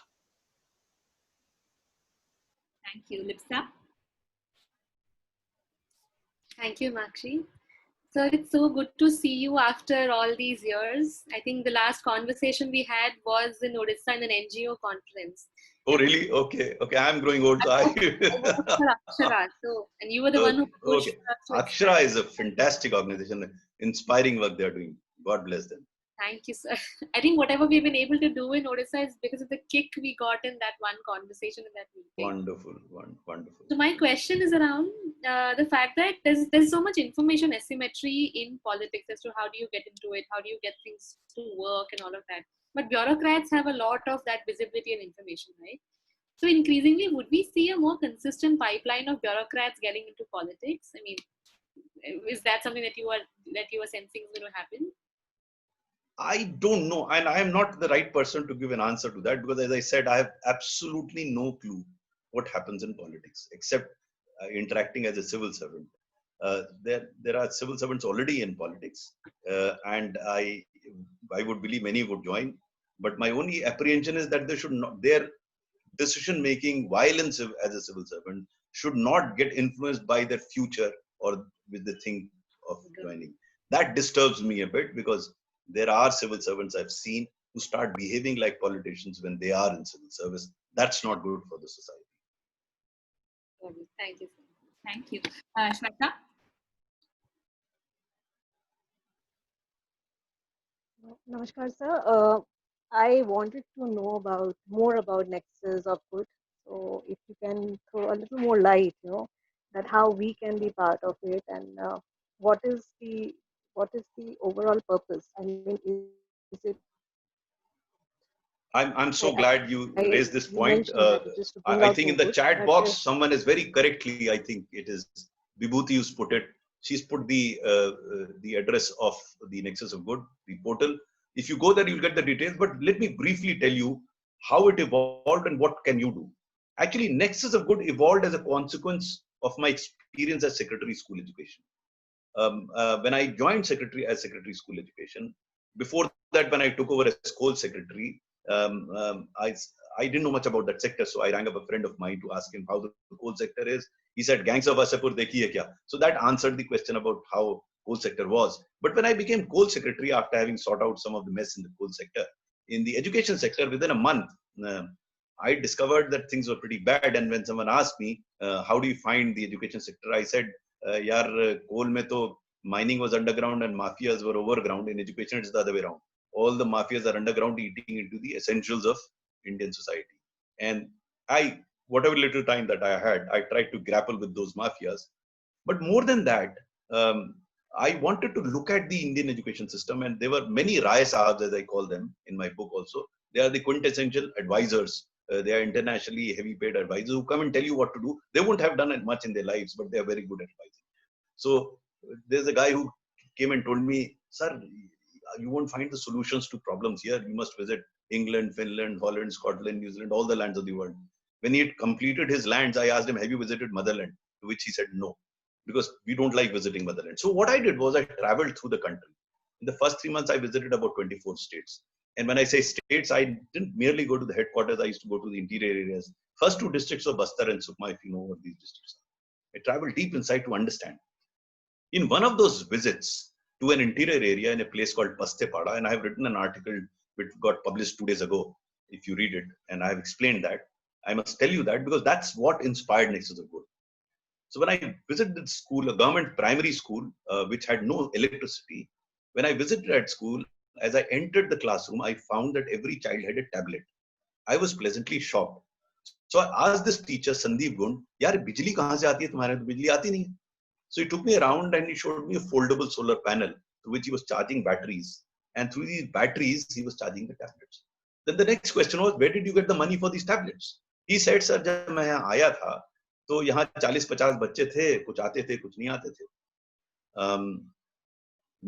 Thank you. Lipsa? Thank you, Makshi. Sir, it's so good to see you after all these years. I think the last conversation we had was in Odisha in an NGO conference. Oh, really? Okay. I'm growing old. So I worked for Akshara, and you were the one who pushed us to Akshara is a fantastic organization, inspiring work they're doing. God bless them. Thank you, sir. I think whatever we've been able to do in Odisha is because of the kick we got in that one conversation in that meeting. Wonderful. So my question is around the fact that there's so much information asymmetry in politics as to how do you get into it, how do you get things to work and all of that. But bureaucrats have a lot of that visibility and information, right? So increasingly, would we see a more consistent pipeline of bureaucrats getting into politics? I mean, is that something that you are sensing is going to happen? I don't know, and I am not the right person to give an answer to that, because as I said, I have absolutely no clue what happens in politics, except interacting as a civil servant. There are civil servants already in politics, and I would believe many would join. But my only apprehension is that their decision making while as a civil servant should not get influenced by their future or with the thing of joining. That disturbs me a bit, because there are civil servants I've seen who start behaving like politicians when they are in civil service. That's not good for the society. Thank you. Thank you. Shweta? Namaskar, sir. I wanted to know more about Nexus of Good. So if you can throw a little more light, that how we can be part of it, and what is the overall purpose? I mean, is it? I'm so glad you raised this point. mentioned that it is to bring I out think in more the good, chat but, box, someone is very correctly, I think it is Vibhuti who's put it, She's put the address of the Nexus of Good, the portal. If you go there, you'll get the details. But let me briefly tell you how it evolved and what can you do. Actually, Nexus of Good evolved as a consequence of my experience as Secretary School Education. When I joined Secretary School Education, before that, when I took over as Coal Secretary, I didn't know much about that sector, so I rang up a friend of mine to ask him how the coal sector is. He said, "Gangs of Wasseypur dekhi hai kya?" So that answered the question about how coal sector was. But when I became Coal Secretary, after having sought out some of the mess in the coal sector, in the education sector, within a month, I discovered that things were pretty bad. And when someone asked me, "How do you find the education sector?" I said, "Yaar, coal mein to mining was underground and mafias were overground. In education, it's the other way around. All the mafias are underground, eating into the essentials of Indian society." And whatever little time that I had, I tried to grapple with those mafias. But more than that, I wanted to look at the Indian education system, and there were many Rai Sahibs, as I call them in my book also. They are the quintessential advisors. They are internationally heavy paid advisors who come and tell you what to do. They won't have done it much in their lives, but they are very good at advising. So there's a guy who came and told me, "Sir, you won't find the solutions to problems here. You must visit England, Finland, Holland, Scotland, New Zealand, all the lands of the world." When he had completed his lands, I asked him, "Have you visited motherland?" To which he said, "No, because we don't like visiting motherland." So what I did was I traveled through the country. In the first 3 months, I visited about 24 states. And when I say states, I didn't merely go to the headquarters. I used to go to the interior areas. First two districts of Bastar and Sukma, if you know what these districts are. I traveled deep inside to understand. In one of those visits to an interior area in a place called Pastepada, and I have written an article which got published 2 days ago, if you read it, and I have explained that. I must tell you that because that's what inspired Nexus of Good. So when I visited the school, a government primary school, which had no electricity, when I visited that school, as I entered the classroom, I found that every child had a tablet. I was pleasantly shocked. So I asked this teacher, Sandeep Gund, "Yaar, bijli kahan se aati hai tumhare? To bijli aati nahi." So he took me around and he showed me a foldable solar panel to which he was charging batteries. And through these batteries, he was charging the tablets. Then the next question was, "Where did you get the money for these tablets?" He said, "Sir, जब मैं यहाँ आया था, तो यहाँ 40-50 बच्चे थे, कुछ आते थे, कुछ नहीं आते थे.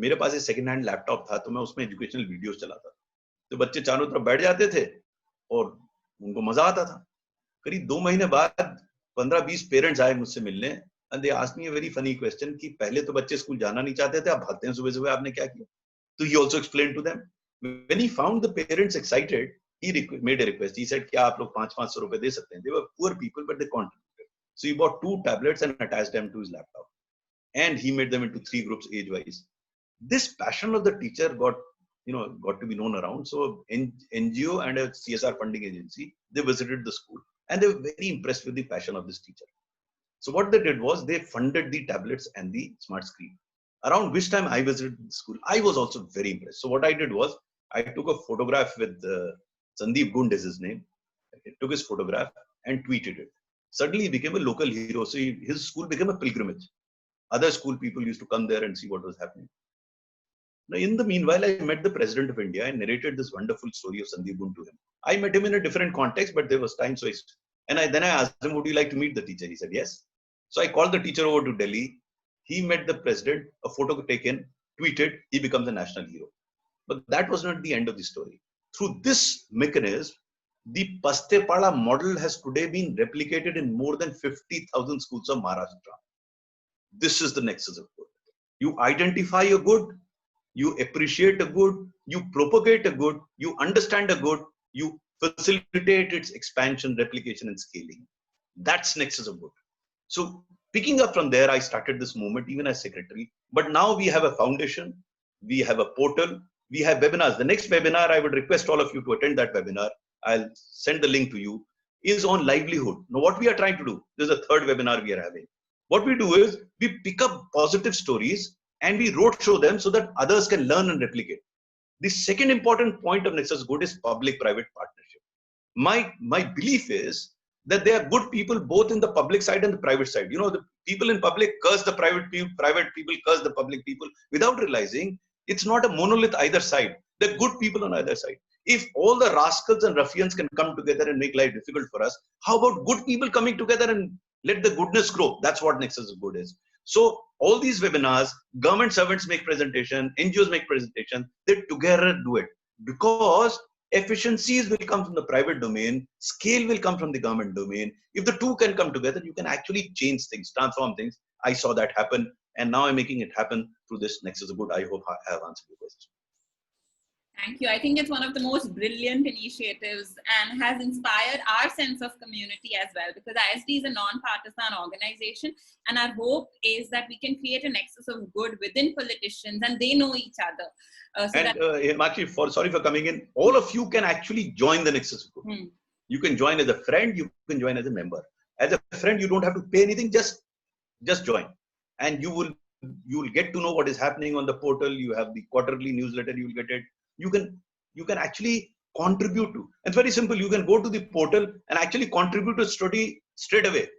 मेरे पास एक सेकंड हैंड लैपटॉप था, तो मैं उसमें एजुकेशनल वीडियोस चलाता था. तो बच्चे चारों तरफ बैठ जाते थे और उनको मजा आता था. करीब 2 महीने बाद 15-20 पेरेंट्स आए मुझसे मिलने. And they asked me a very funny question कि पहले तो बच्चे स्कूल जाना नहीं चाहते थे, आप भागते हैं सुबह सुबह, आपने क्या किया? So he also explained to them. When he found the parents excited, he made a request. He said, "क्या आप लोग 500-500 रुपए दे सकते हैं?" They were poor people, but they contributed. So he bought 2 tablets and attached them to his laptop. And he made them into 3 groups age-wise. This passion of the teacher got to be known around. So NGO and a CSR funding agency, they visited the school and they were very impressed with the passion of this teacher. So what they did was they funded the tablets and the smart screen. Around which time I visited the school, I was also very impressed. So what I did was I took a photograph with Sandeep Gund is his name. I took his photograph and tweeted it. Suddenly he became a local hero. So his school became a pilgrimage. Other school people used to come there and see what was happening. Now, in the meanwhile, I met the President of India and narrated this wonderful story of Sandeep Gund to him. I met him in a different context, but there was time, so then I asked him, "Would you like to meet the teacher?" He said, "Yes." So I called the teacher over to Delhi. He met the president, a photo taken, tweeted, he becomes a national hero. But that was not the end of the story. Through this mechanism, the Pastepada model has today been replicated in more than 50,000 schools of Maharashtra. This is the nexus of good. You identify a good, you appreciate a good, you propagate a good, you understand a good, you facilitate its expansion, replication, and scaling. That's nexus of good. So picking up from there, I started this movement even as secretary. But now we have a foundation, we have a portal, we have webinars. The next webinar, I would request all of you to attend that webinar. I'll send the link to you, is on livelihood. Now what we are trying to do, this is a third webinar we are having. What we do is we pick up positive stories and we roadshow them so that others can learn and replicate. The second important point of Nexus Good is public-private partnership. My belief is that there are good people both in the public side and the private side. The people in public curse the private people curse the public people without realizing it's not a monolith either side. There are good people on either side. If all the rascals and ruffians can come together and make life difficult for us, how about good people coming together and let the goodness grow? That's what Nexus of Good is. So all these webinars, government servants make presentation, NGOs make presentation, they together do it. Because efficiencies will come from the private domain, scale will come from the government domain. If the two can come together, you can actually change things, transform things. I saw that happen, and now I'm making it happen through this Nexus of Good. I hope I have answered your question. Thank you. I think it's one of the most brilliant initiatives and has inspired our sense of community as well, because ISD is a non-partisan organization, and our hope is that we can create a nexus of good within politicians and they know each other. Actually, sorry for coming in, all of you can actually join the Nexus of Good. You can join as a friend, you can join as a member. As a friend, you don't have to pay anything, just join. And you will get to know what is happening on the portal. You have the quarterly newsletter, you will get it. You can actually contribute to. It's very simple. You can go to the portal and actually contribute to a story straight away.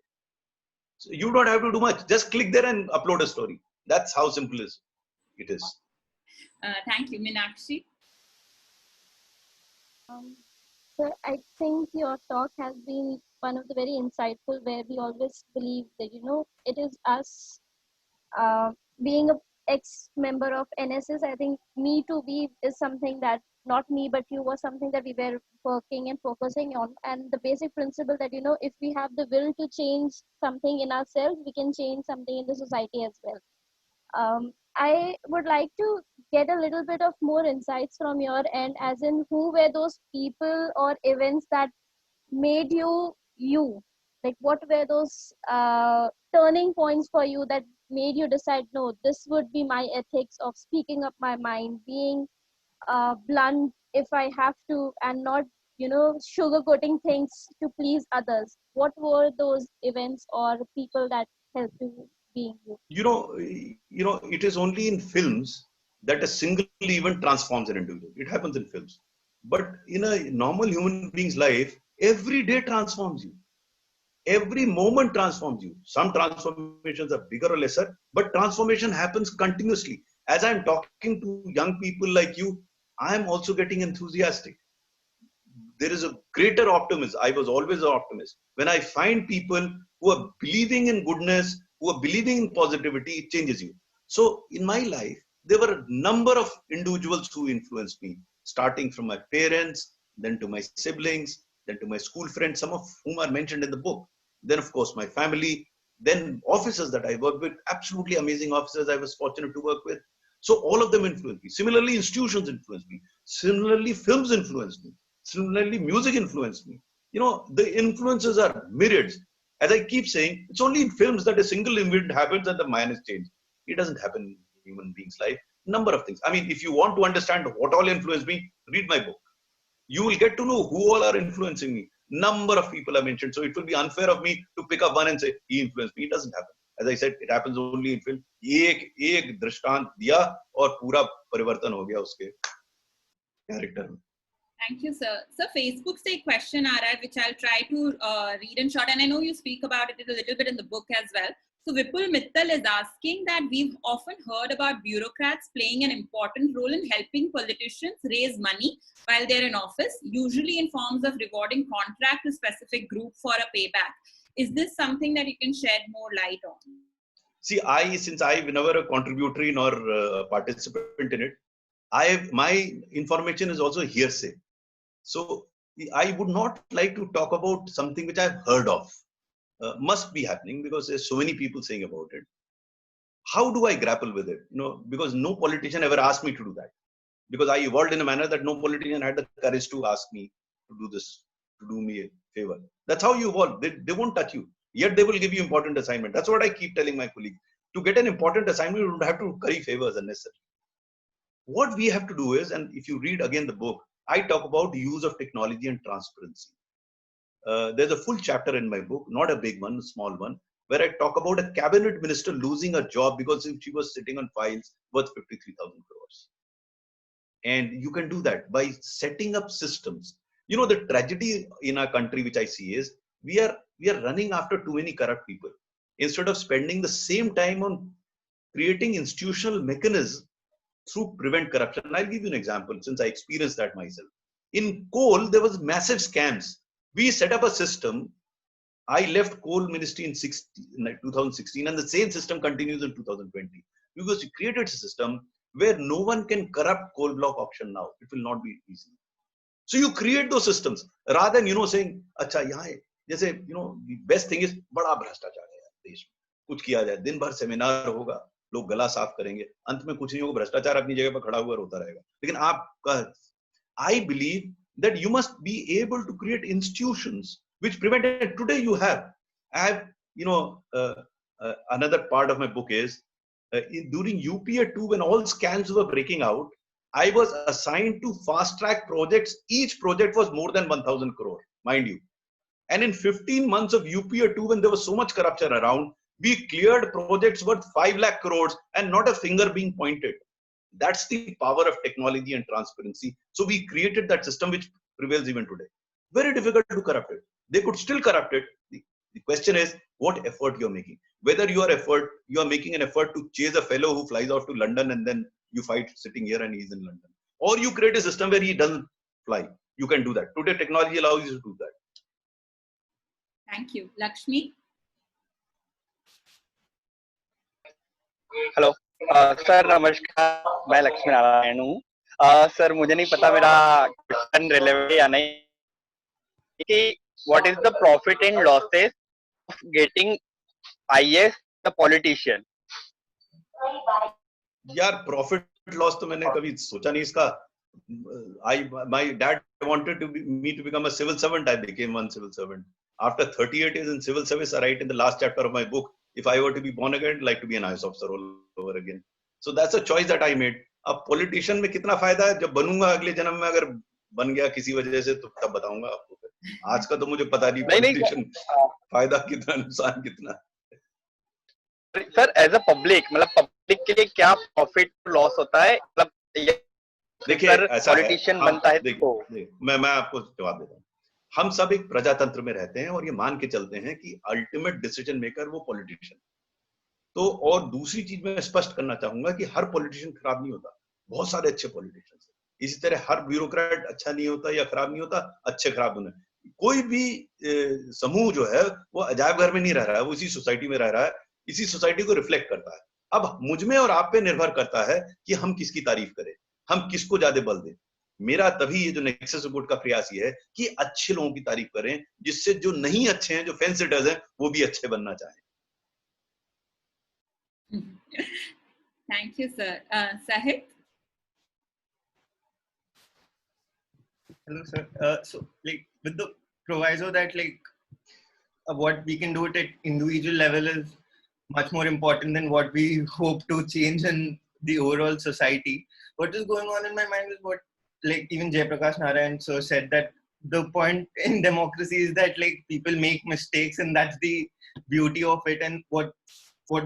So you don't have to do much. Just click there and upload a story. That's how simple it is. Thank you, Meenakshi. So I think your talk has been one of the very insightful, where we always believe that, it is us being a ex-member of NSS. I think me to be is something that not me but you was something that we were working and focusing on, and the basic principle that if we have the will to change something in ourselves, we can change something in the society as well. I would like to get a little bit of more insights from your end, as in who were those people or events that made you you? Like, what were those turning points for you that made you decide, no, this would be my ethics of speaking up my mind, being blunt if I have to, and not, sugarcoating things to please others? What were those events or people that helped you being you? It is only in films that a single event transforms an individual. It happens in films. But in a normal human being's life, every day transforms you. Every moment transforms you. Some transformations are bigger or lesser, but transformation happens continuously. As I'm talking to young people like you, I'm also getting enthusiastic. There is a greater optimism. I was always an optimist. When I find people who are believing in goodness, who are believing in positivity, it changes you. So in my life, there were a number of individuals who influenced me, starting from my parents, then to my siblings, then to my school friends, some of whom are mentioned in the book. Then, of course, my family, then officers that I worked with, absolutely amazing officers I was fortunate to work with. So all of them influenced me. Similarly, institutions influenced me. Similarly, films influenced me. Similarly, music influenced me. The influences are myriads. As I keep saying, it's only in films that a single event happens and the man is changed. It doesn't happen in human beings' life. Number of things. I mean, if you want to understand what all influenced me, read my book. You will get to know who all are influencing me. Number of people are mentioned. So it will be unfair of me to pick up one and say, he influenced me. It doesn't happen. As I said, it happens only in film. एक दृष्टांत दिया और पूरा परिवर्तन हो गया उसके character में. Thank you, sir. So Facebook से एक question आ रहा है, which I'll try to read in short, and I know you speak about it a little bit in the book as well. So Vipul Mittal is asking that we've often heard about bureaucrats playing an important role in helping politicians raise money while they're in office, usually in forms of rewarding contract to specific group for a payback. Is this something that you can shed more light on? See, since I was never a contributory nor a participant in it, my information is also hearsay. So I would not like to talk about something which I've heard of. Must be happening because there's so many people saying about it. How do I grapple with it? Because no politician ever asked me to do that. Because I evolved in a manner that no politician had the courage to ask me to do this, to do me a favor. That's how you evolve. They won't touch you. Yet they will give you important assignment. That's what I keep telling my colleagues. To get an important assignment, you don't have to curry favors unnecessarily. What we have to do is, and if you read again the book, I talk about the use of technology and transparency. There's a full chapter in my book, not a big one, a small one, where I talk about a cabinet minister losing a job because she was sitting on files worth 53,000 crores. And you can do that by setting up systems. The tragedy in our country, which I see, is we are running after too many corrupt people instead of spending the same time on creating institutional mechanisms through prevent corruption. And I'll give you an example since I experienced that myself. In coal, there was massive scams. We set up a system I left coal ministry in 2016, and the same system continues in 2020 because we created a system where no one can corrupt coal block auction now. It will not be easy. So you create those systems rather than saying, "अच्छा यहाँ है." जैसे the best thing is बड़ा भ्रष्टाचार है यार देश में, कुछ किया जाए, दिन भर सेमिनार होगा, लोग गला साफ करेंगे, अंत में कुछ नहीं होगा, भ्रष्टाचार अपनी जगह पर खड़ा हुआ रोता रहेगा. लेकिन आप I believe that you must be able to create institutions which prevent it. Today you have. I have, another part of my book is during UPA 2 when all scams were breaking out, I was assigned to fast track projects. Each project was more than 1,000 crore, mind you. And in 15 months of UPA 2 when there was so much corruption around, we cleared projects worth 5 lakh crores and not a finger being pointed. That's the power of technology and transparency. So we created that system which prevails even today. Very difficult to corrupt it. They could still corrupt it. The question is what effort you're making. Whether you are making an effort to chase a fellow who flies off to London and then you fight sitting here and he's in London. Or you create a system where he doesn't fly. You can do that. Today technology allows you to do that. Thank you. Lakshmi? Hello sir, नमस्कार. मैं लक्ष्मी नारायण हूँ. Sir मुझे नहीं पता मेरा question relevant या नहीं कि what is the profit and losses of getting IAS the politician. यार प्रॉफिट लॉस तो मैंने कभी सोचा नहीं इसका. My dad wanted me to become a civil servant. I became one civil servant. After 38 years in civil service, I write in the last chapter of my book, if I were to be born again, I'd like to be an IAS officer all over again. So that's a choice that I made. अब politician में कितना फायदा है, जब बनूंगा अगले जन्म में, अगर बन गया किसी वजह से तो तब बताऊंगा आपको. आज का तो मुझे पता नहीं पॉलिटिशियन फायदा कितना नुकसान कितना. सर एज अ पब्लिक, मतलब पब्लिक के लिए क्या प्रॉफिट लॉस होता है, मतलब देखिए ऐसा पॉलिटिशियन बनता है तो मैं आपको जवाब देता हूँ. हम सब एक प्रजातंत्र में रहते हैं और ये मान के चलते हैं कि अल्टीमेट डिसीजन मेकर वो पॉलिटिशियन. तो और दूसरी चीज मैं स्पष्ट करना चाहूंगा कि हर पॉलिटिशियन खराब नहीं होता. बहुत सारे अच्छे पॉलिटिशियन हैं. इसी तरह हर ब्यूरोक्रेट अच्छा नहीं होता या खराब नहीं होता. अच्छे खराब दोनों. कोई भी समूह जो है वो अजायब घर में नहीं रह रहा है, वो इसी सोसाइटी में रह रहा है, इसी सोसाइटी को रिफ्लेक्ट करता है. अब मुझ में और आप पे निर्भर करता है कि हम किसकी तारीफ करें, हम किसको ज्यादा बल दें. मेरा तभी ये जो नेक्सस रिपोर्ट का प्रयास ये है कि अच्छे लोगों की तारीफ करें, जिससे जो नहीं अच्छे हैं, जो फेंस सिटर्स हैं, वो भी अच्छे बनना चाहें. Thank you, sir. Sahit? Hello, sir. So, like, with the proviso that, like, what we can do at individual level is much more important than what we hope to change in the overall society. What is going on in my mind is what, like, even Jayaprakash Narayan sir said, that the point in democracy is that, like, people make mistakes, and that's the beauty of it. And what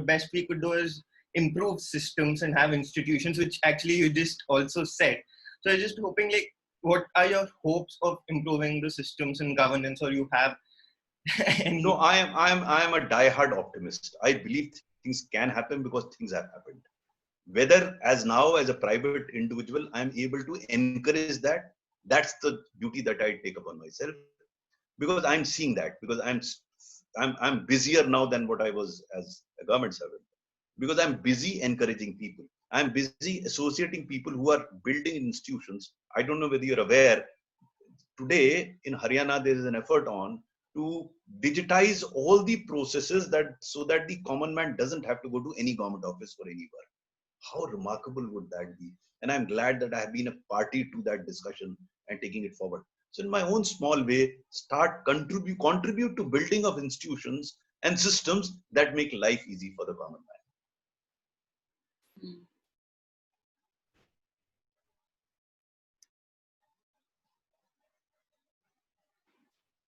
best we could do is improve systems and have institutions, which actually you just also said. So I'm just hoping, like, what are your hopes of improving the systems and governance, or you have? No, I am a diehard optimist. I believe things can happen because things have happened. Whether as now as a private individual, I'm able to encourage that. That's the duty that I take upon myself, because I'm seeing that, because I'm busier now than what I was as a government servant, because I'm busy encouraging people. I'm busy associating people who are building institutions. I don't know whether you're aware, today in Haryana, there is an effort on to digitize all the processes so that the common man doesn't have to go to any government office for any work. How remarkable would that be? And I'm glad that I have been a party to that discussion and taking it forward. So in my own small way, contribute to building of institutions and systems that make life easy for the common man.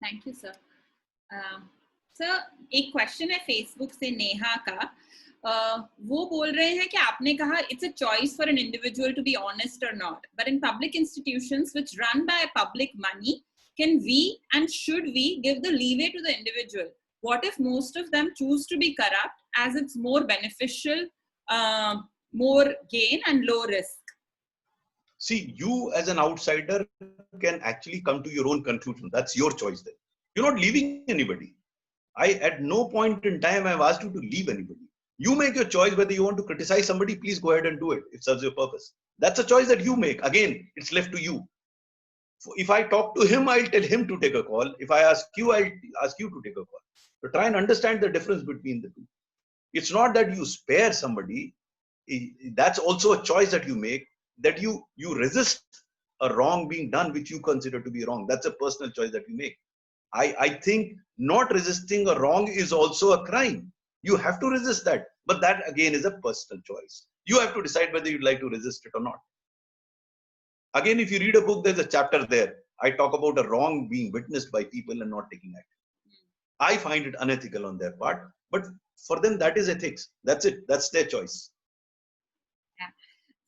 Thank you, sir. Sir एक question है Facebook से नेहा का. वो बोल रहे हैं कि आपने कहा it's a choice for an individual to be honest or not, but in public institutions which run by public money, can we and should we give the leeway to the individual? What if most of them choose to be corrupt as it's more beneficial, more gain and low risk? See, you as an outsider can actually come to your own conclusion. That's your choice then. You're not leaving anybody. At no point in time I've asked you to leave anybody. You make your choice whether you want to criticize somebody. Please go ahead and do it. It serves your purpose. That's a choice that you make. Again, it's left to you. If I talk to him, I'll tell him to take a call. If I ask you, I'll ask you to take a call. So try and understand the difference between the two. It's not that you spare somebody. That's also a choice that you make, that you resist a wrong being done which you consider to be wrong. That's a personal choice that you make. I think not resisting a wrong is also a crime. You have to resist that. But that again is a personal choice. You have to decide whether you'd like to resist it or not. Again, if you read a book, there's a chapter there. I talk about a wrong being witnessed by people and not taking action. I find it unethical on their part, but for them, that is ethics. That's it. That's their choice. Yeah.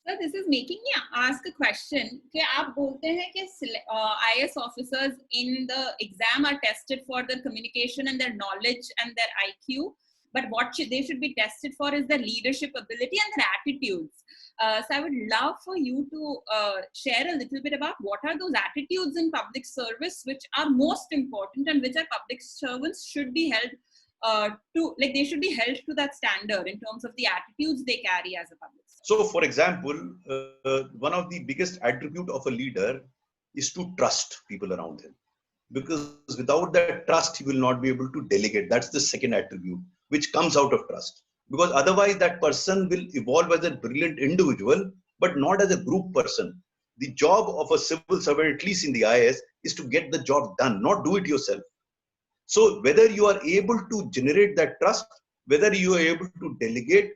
So this is making me ask a question. कि आप बोलते हैं कि IAS officers in the exam are tested for their communication and their knowledge and their IQ, but what they should be tested for is their leadership ability and their attitudes. So I would love for you to share a little bit about what are those attitudes in public service which are most important and which our public servants should be held they should be held to that standard in terms of the attitudes they carry as a public servant. So, for example, one of the biggest attribute of a leader is to trust people around him. Because without that trust, he will not be able to delegate. That's the second attribute, which comes out of trust. Because otherwise, that person will evolve as a brilliant individual, but not as a group person. The job of a civil servant, at least in the IAS, is to get the job done, not do it yourself. So whether you are able to generate that trust, whether you are able to delegate,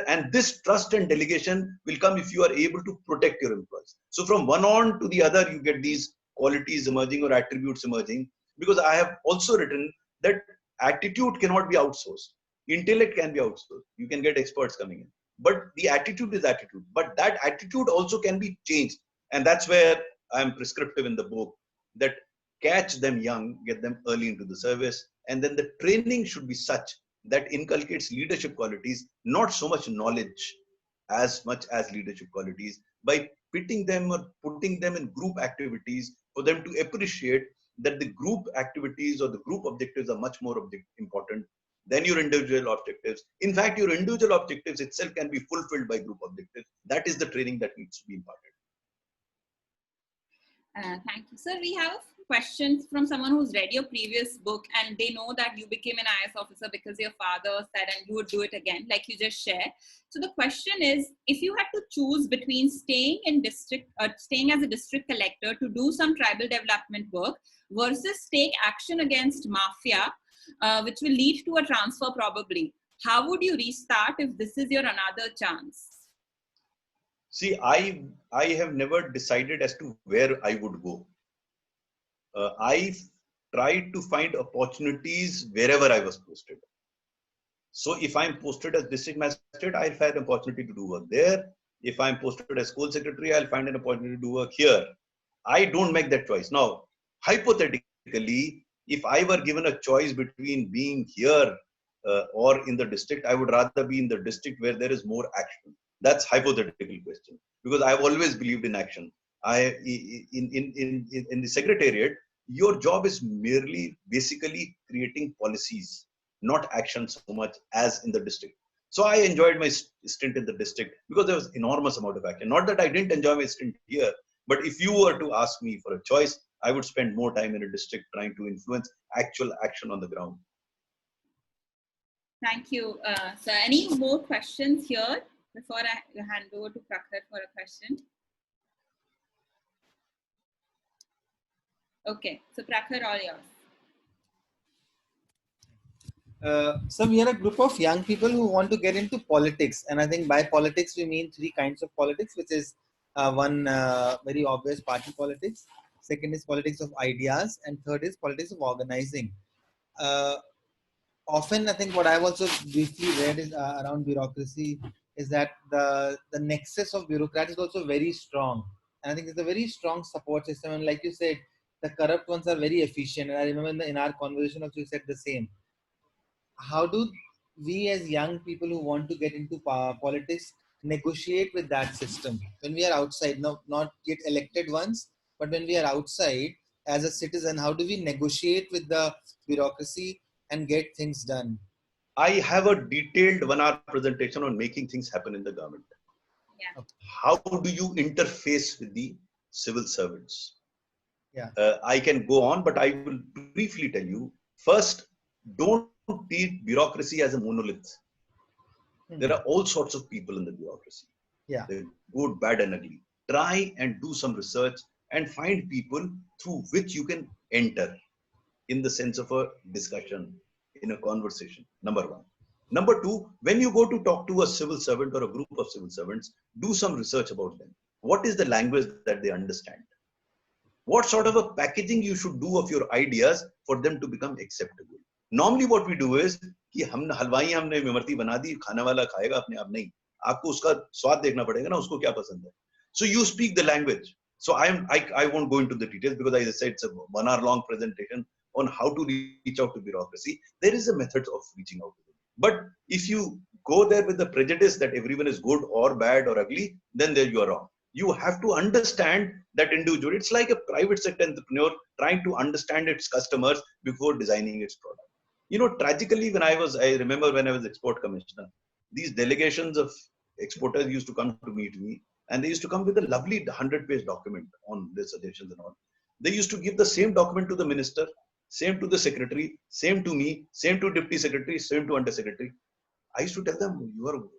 and this trust and delegation will come if you are able to protect your employees. So from one on to the other, you get these qualities emerging or attributes emerging, because I have also written that attitude cannot be outsourced. Intellect can be outsourced. You can get experts coming in. But the attitude is attitude. But that attitude also can be changed. And that's where I'm prescriptive in the book, that catch them young, get them early into the service, and then the training should be such that inculcates leadership qualities, not so much knowledge as much as leadership qualities, by pitting them or putting them in group activities for them to appreciate that the group activities or the group objectives are much more important than your individual objectives. In fact, your individual objectives itself can be fulfilled by group objectives. That is the training that needs to be imparted. Thank you. Sir, we have questions from someone who's read your previous book and they know that you became an IAS officer because your father said and you would do it again, like you just shared. So the question is, if you had to choose between staying as a district collector to do some tribal development work versus take action against mafia, which will lead to a transfer probably, how would you restart if this is your another chance? See, I have never decided as to where I would go. I tried to find opportunities wherever I was posted. So if I'm posted as district magistrate, I'll find an opportunity to do work there. If I'm posted as school secretary, I'll find an opportunity to do work here. I don't make that choice. Now, hypothetically, if I were given a choice between being here or in the district, I would rather be in the district where there is more action. That's hypothetical question, because I've always believed in action. In the secretariat, your job is merely basically creating policies, not action so much as in the district. So I enjoyed my stint in the district because there was enormous amount of action. Not that I didn't enjoy my stint here, but if you were to ask me for a choice, I would spend more time in a district trying to influence actual action on the ground. Thank you. So any more questions here before I hand over to Prakhar for a question? Okay, so Prakhar, all yours. So we are a group of young people who want to get into politics, and I think by politics we mean three kinds of politics, which is one very obvious party politics, second is politics of ideas, and third is politics of organizing. Often I think what I've also briefly read is around bureaucracy is that the nexus of bureaucrats is also very strong, and I think it's a very strong support system, and like you said, the corrupt ones are very efficient, and I remember in our conversation also you said the same. How do we as young people who want to get into politics negotiate with that system when we are outside, not get elected ones, but when we are outside as a citizen, how do we negotiate with the bureaucracy and get things done? I have a detailed 1 hour presentation on making things happen in the government. Yeah. How do you interface with the civil servants? Yeah. I can go on, but I will briefly tell you. First, don't treat bureaucracy as a monolith. There are all sorts of people in the bureaucracy. Yeah. They're good, bad, and ugly. Try and do some research and find people through which you can enter in the sense of a discussion, in a conversation. Number one. Number two, when you go to talk to a civil servant or a group of civil servants, do some research about them. What is the language that they understand? What sort of a packaging you should do of your ideas for them to become acceptable? Normally what we do is कि हम हलवाई हमने इमरती बना दी, खाने वाला खाएगा अपने आप नहीं, आपको उसका स्वाद देखना पड़ेगा ना, उसको क्या पसंद है. So you speak the language. So I won't go into the details because as I said, it's a 1 hour long presentation on how to reach out to bureaucracy. There is a method of reaching out to them. But if you go there with the prejudice that everyone is good or bad or ugly, then there you are wrong. You have to understand that individual. It's like a private sector entrepreneur trying to understand its customers before designing its product. You know, tragically, I remember when I was export commissioner, these delegations of exporters used to come to meet me, and they used to come with a lovely 100-page document on their suggestions and all. They used to give the same document to the minister, same to the secretary, same to me, same to deputy secretary, same to under secretary. I used to tell them,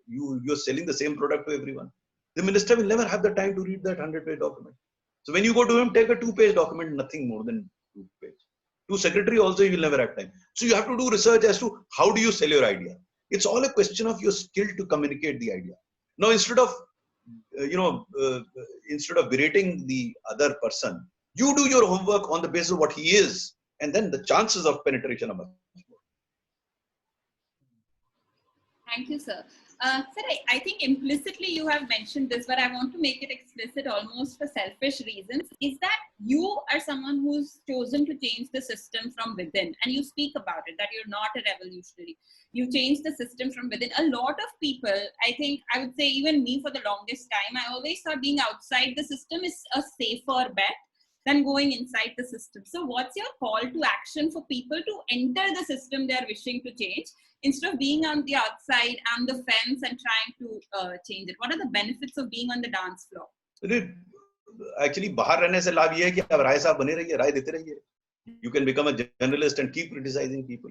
you're selling the same product to everyone. The minister will never have the time to read that 100-page document. So when you go to him, take a 2-page document, nothing more than 2 pages. To secretary also, you will never have time. So you have to do research as to how do you sell your idea. It's all a question of your skill to communicate the idea. Now, instead of berating the other person, you do your homework on the basis of what he is, and then the chances of penetration are much more. Thank you, sir. Sir, I think implicitly you have mentioned this, but I want to make it explicit almost for selfish reasons, is that you are someone who's chosen to change the system from within, and you speak about it, that you're not a revolutionary. You change the system from within. A lot of people, I think, I would say even me for the longest time, I always thought being outside the system is a safer bet than going inside the system. So what's your call to action for people to enter the system they're wishing to change, instead of being on the outside and the fence and trying to change it? What are the benefits of being on the dance floor? Actually, बाहर रहने से लाभ ये है कि आप राय साहब बने रहिए, राय देते रहिए. You can become a journalist and keep criticizing people.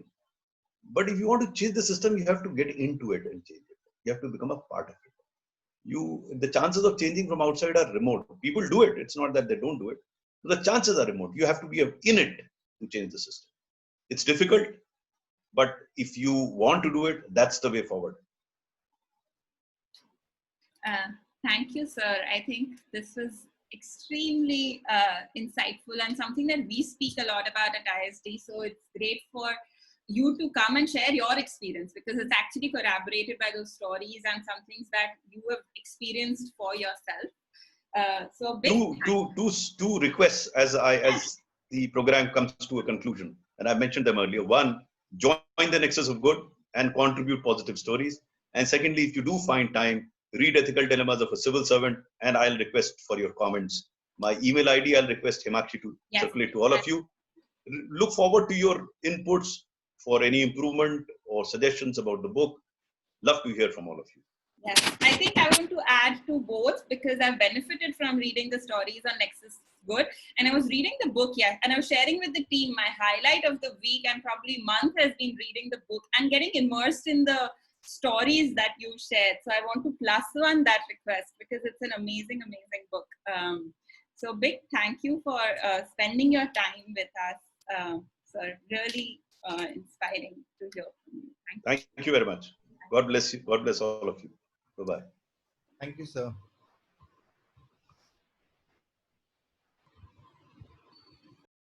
But if you want to change the system, you have to get into it and change it. You have to become a part of it. The chances of changing from outside are remote. People do it. It's not that they don't do it. The chances are remote. You have to be in it to change the system. It's difficult, but if you want to do it, that's the way forward. Thank you, sir. I think this was extremely insightful and something that we speak a lot about at ISD. So it's great for you to come and share your experience, because it's actually corroborated by those stories and some things that you have experienced for yourself. So two requests as the program comes to a conclusion, and I mentioned them earlier. One, join the Nexus of Good and contribute positive stories. And secondly, if you do find time, read Ethical Dilemmas of a Civil Servant, and I'll request for your comments. My email ID, I'll request Himakshi to circulate to all of you. Look forward to your inputs for any improvement or suggestions about the book. Love to hear from all of you. Yes, I think I want to add to both, because I've benefited from reading the stories on Nexus Good, and I was reading the book, and I was sharing with the team my highlight of the week and probably month has been reading the book and getting immersed in the stories that you shared. So I want to +1 that request, because it's an amazing, amazing book. So big thank you for spending your time with us, sir. Really inspiring to hear from you. Thank you very much. God bless you. God bless all of you. Bye-bye. Thank you, sir.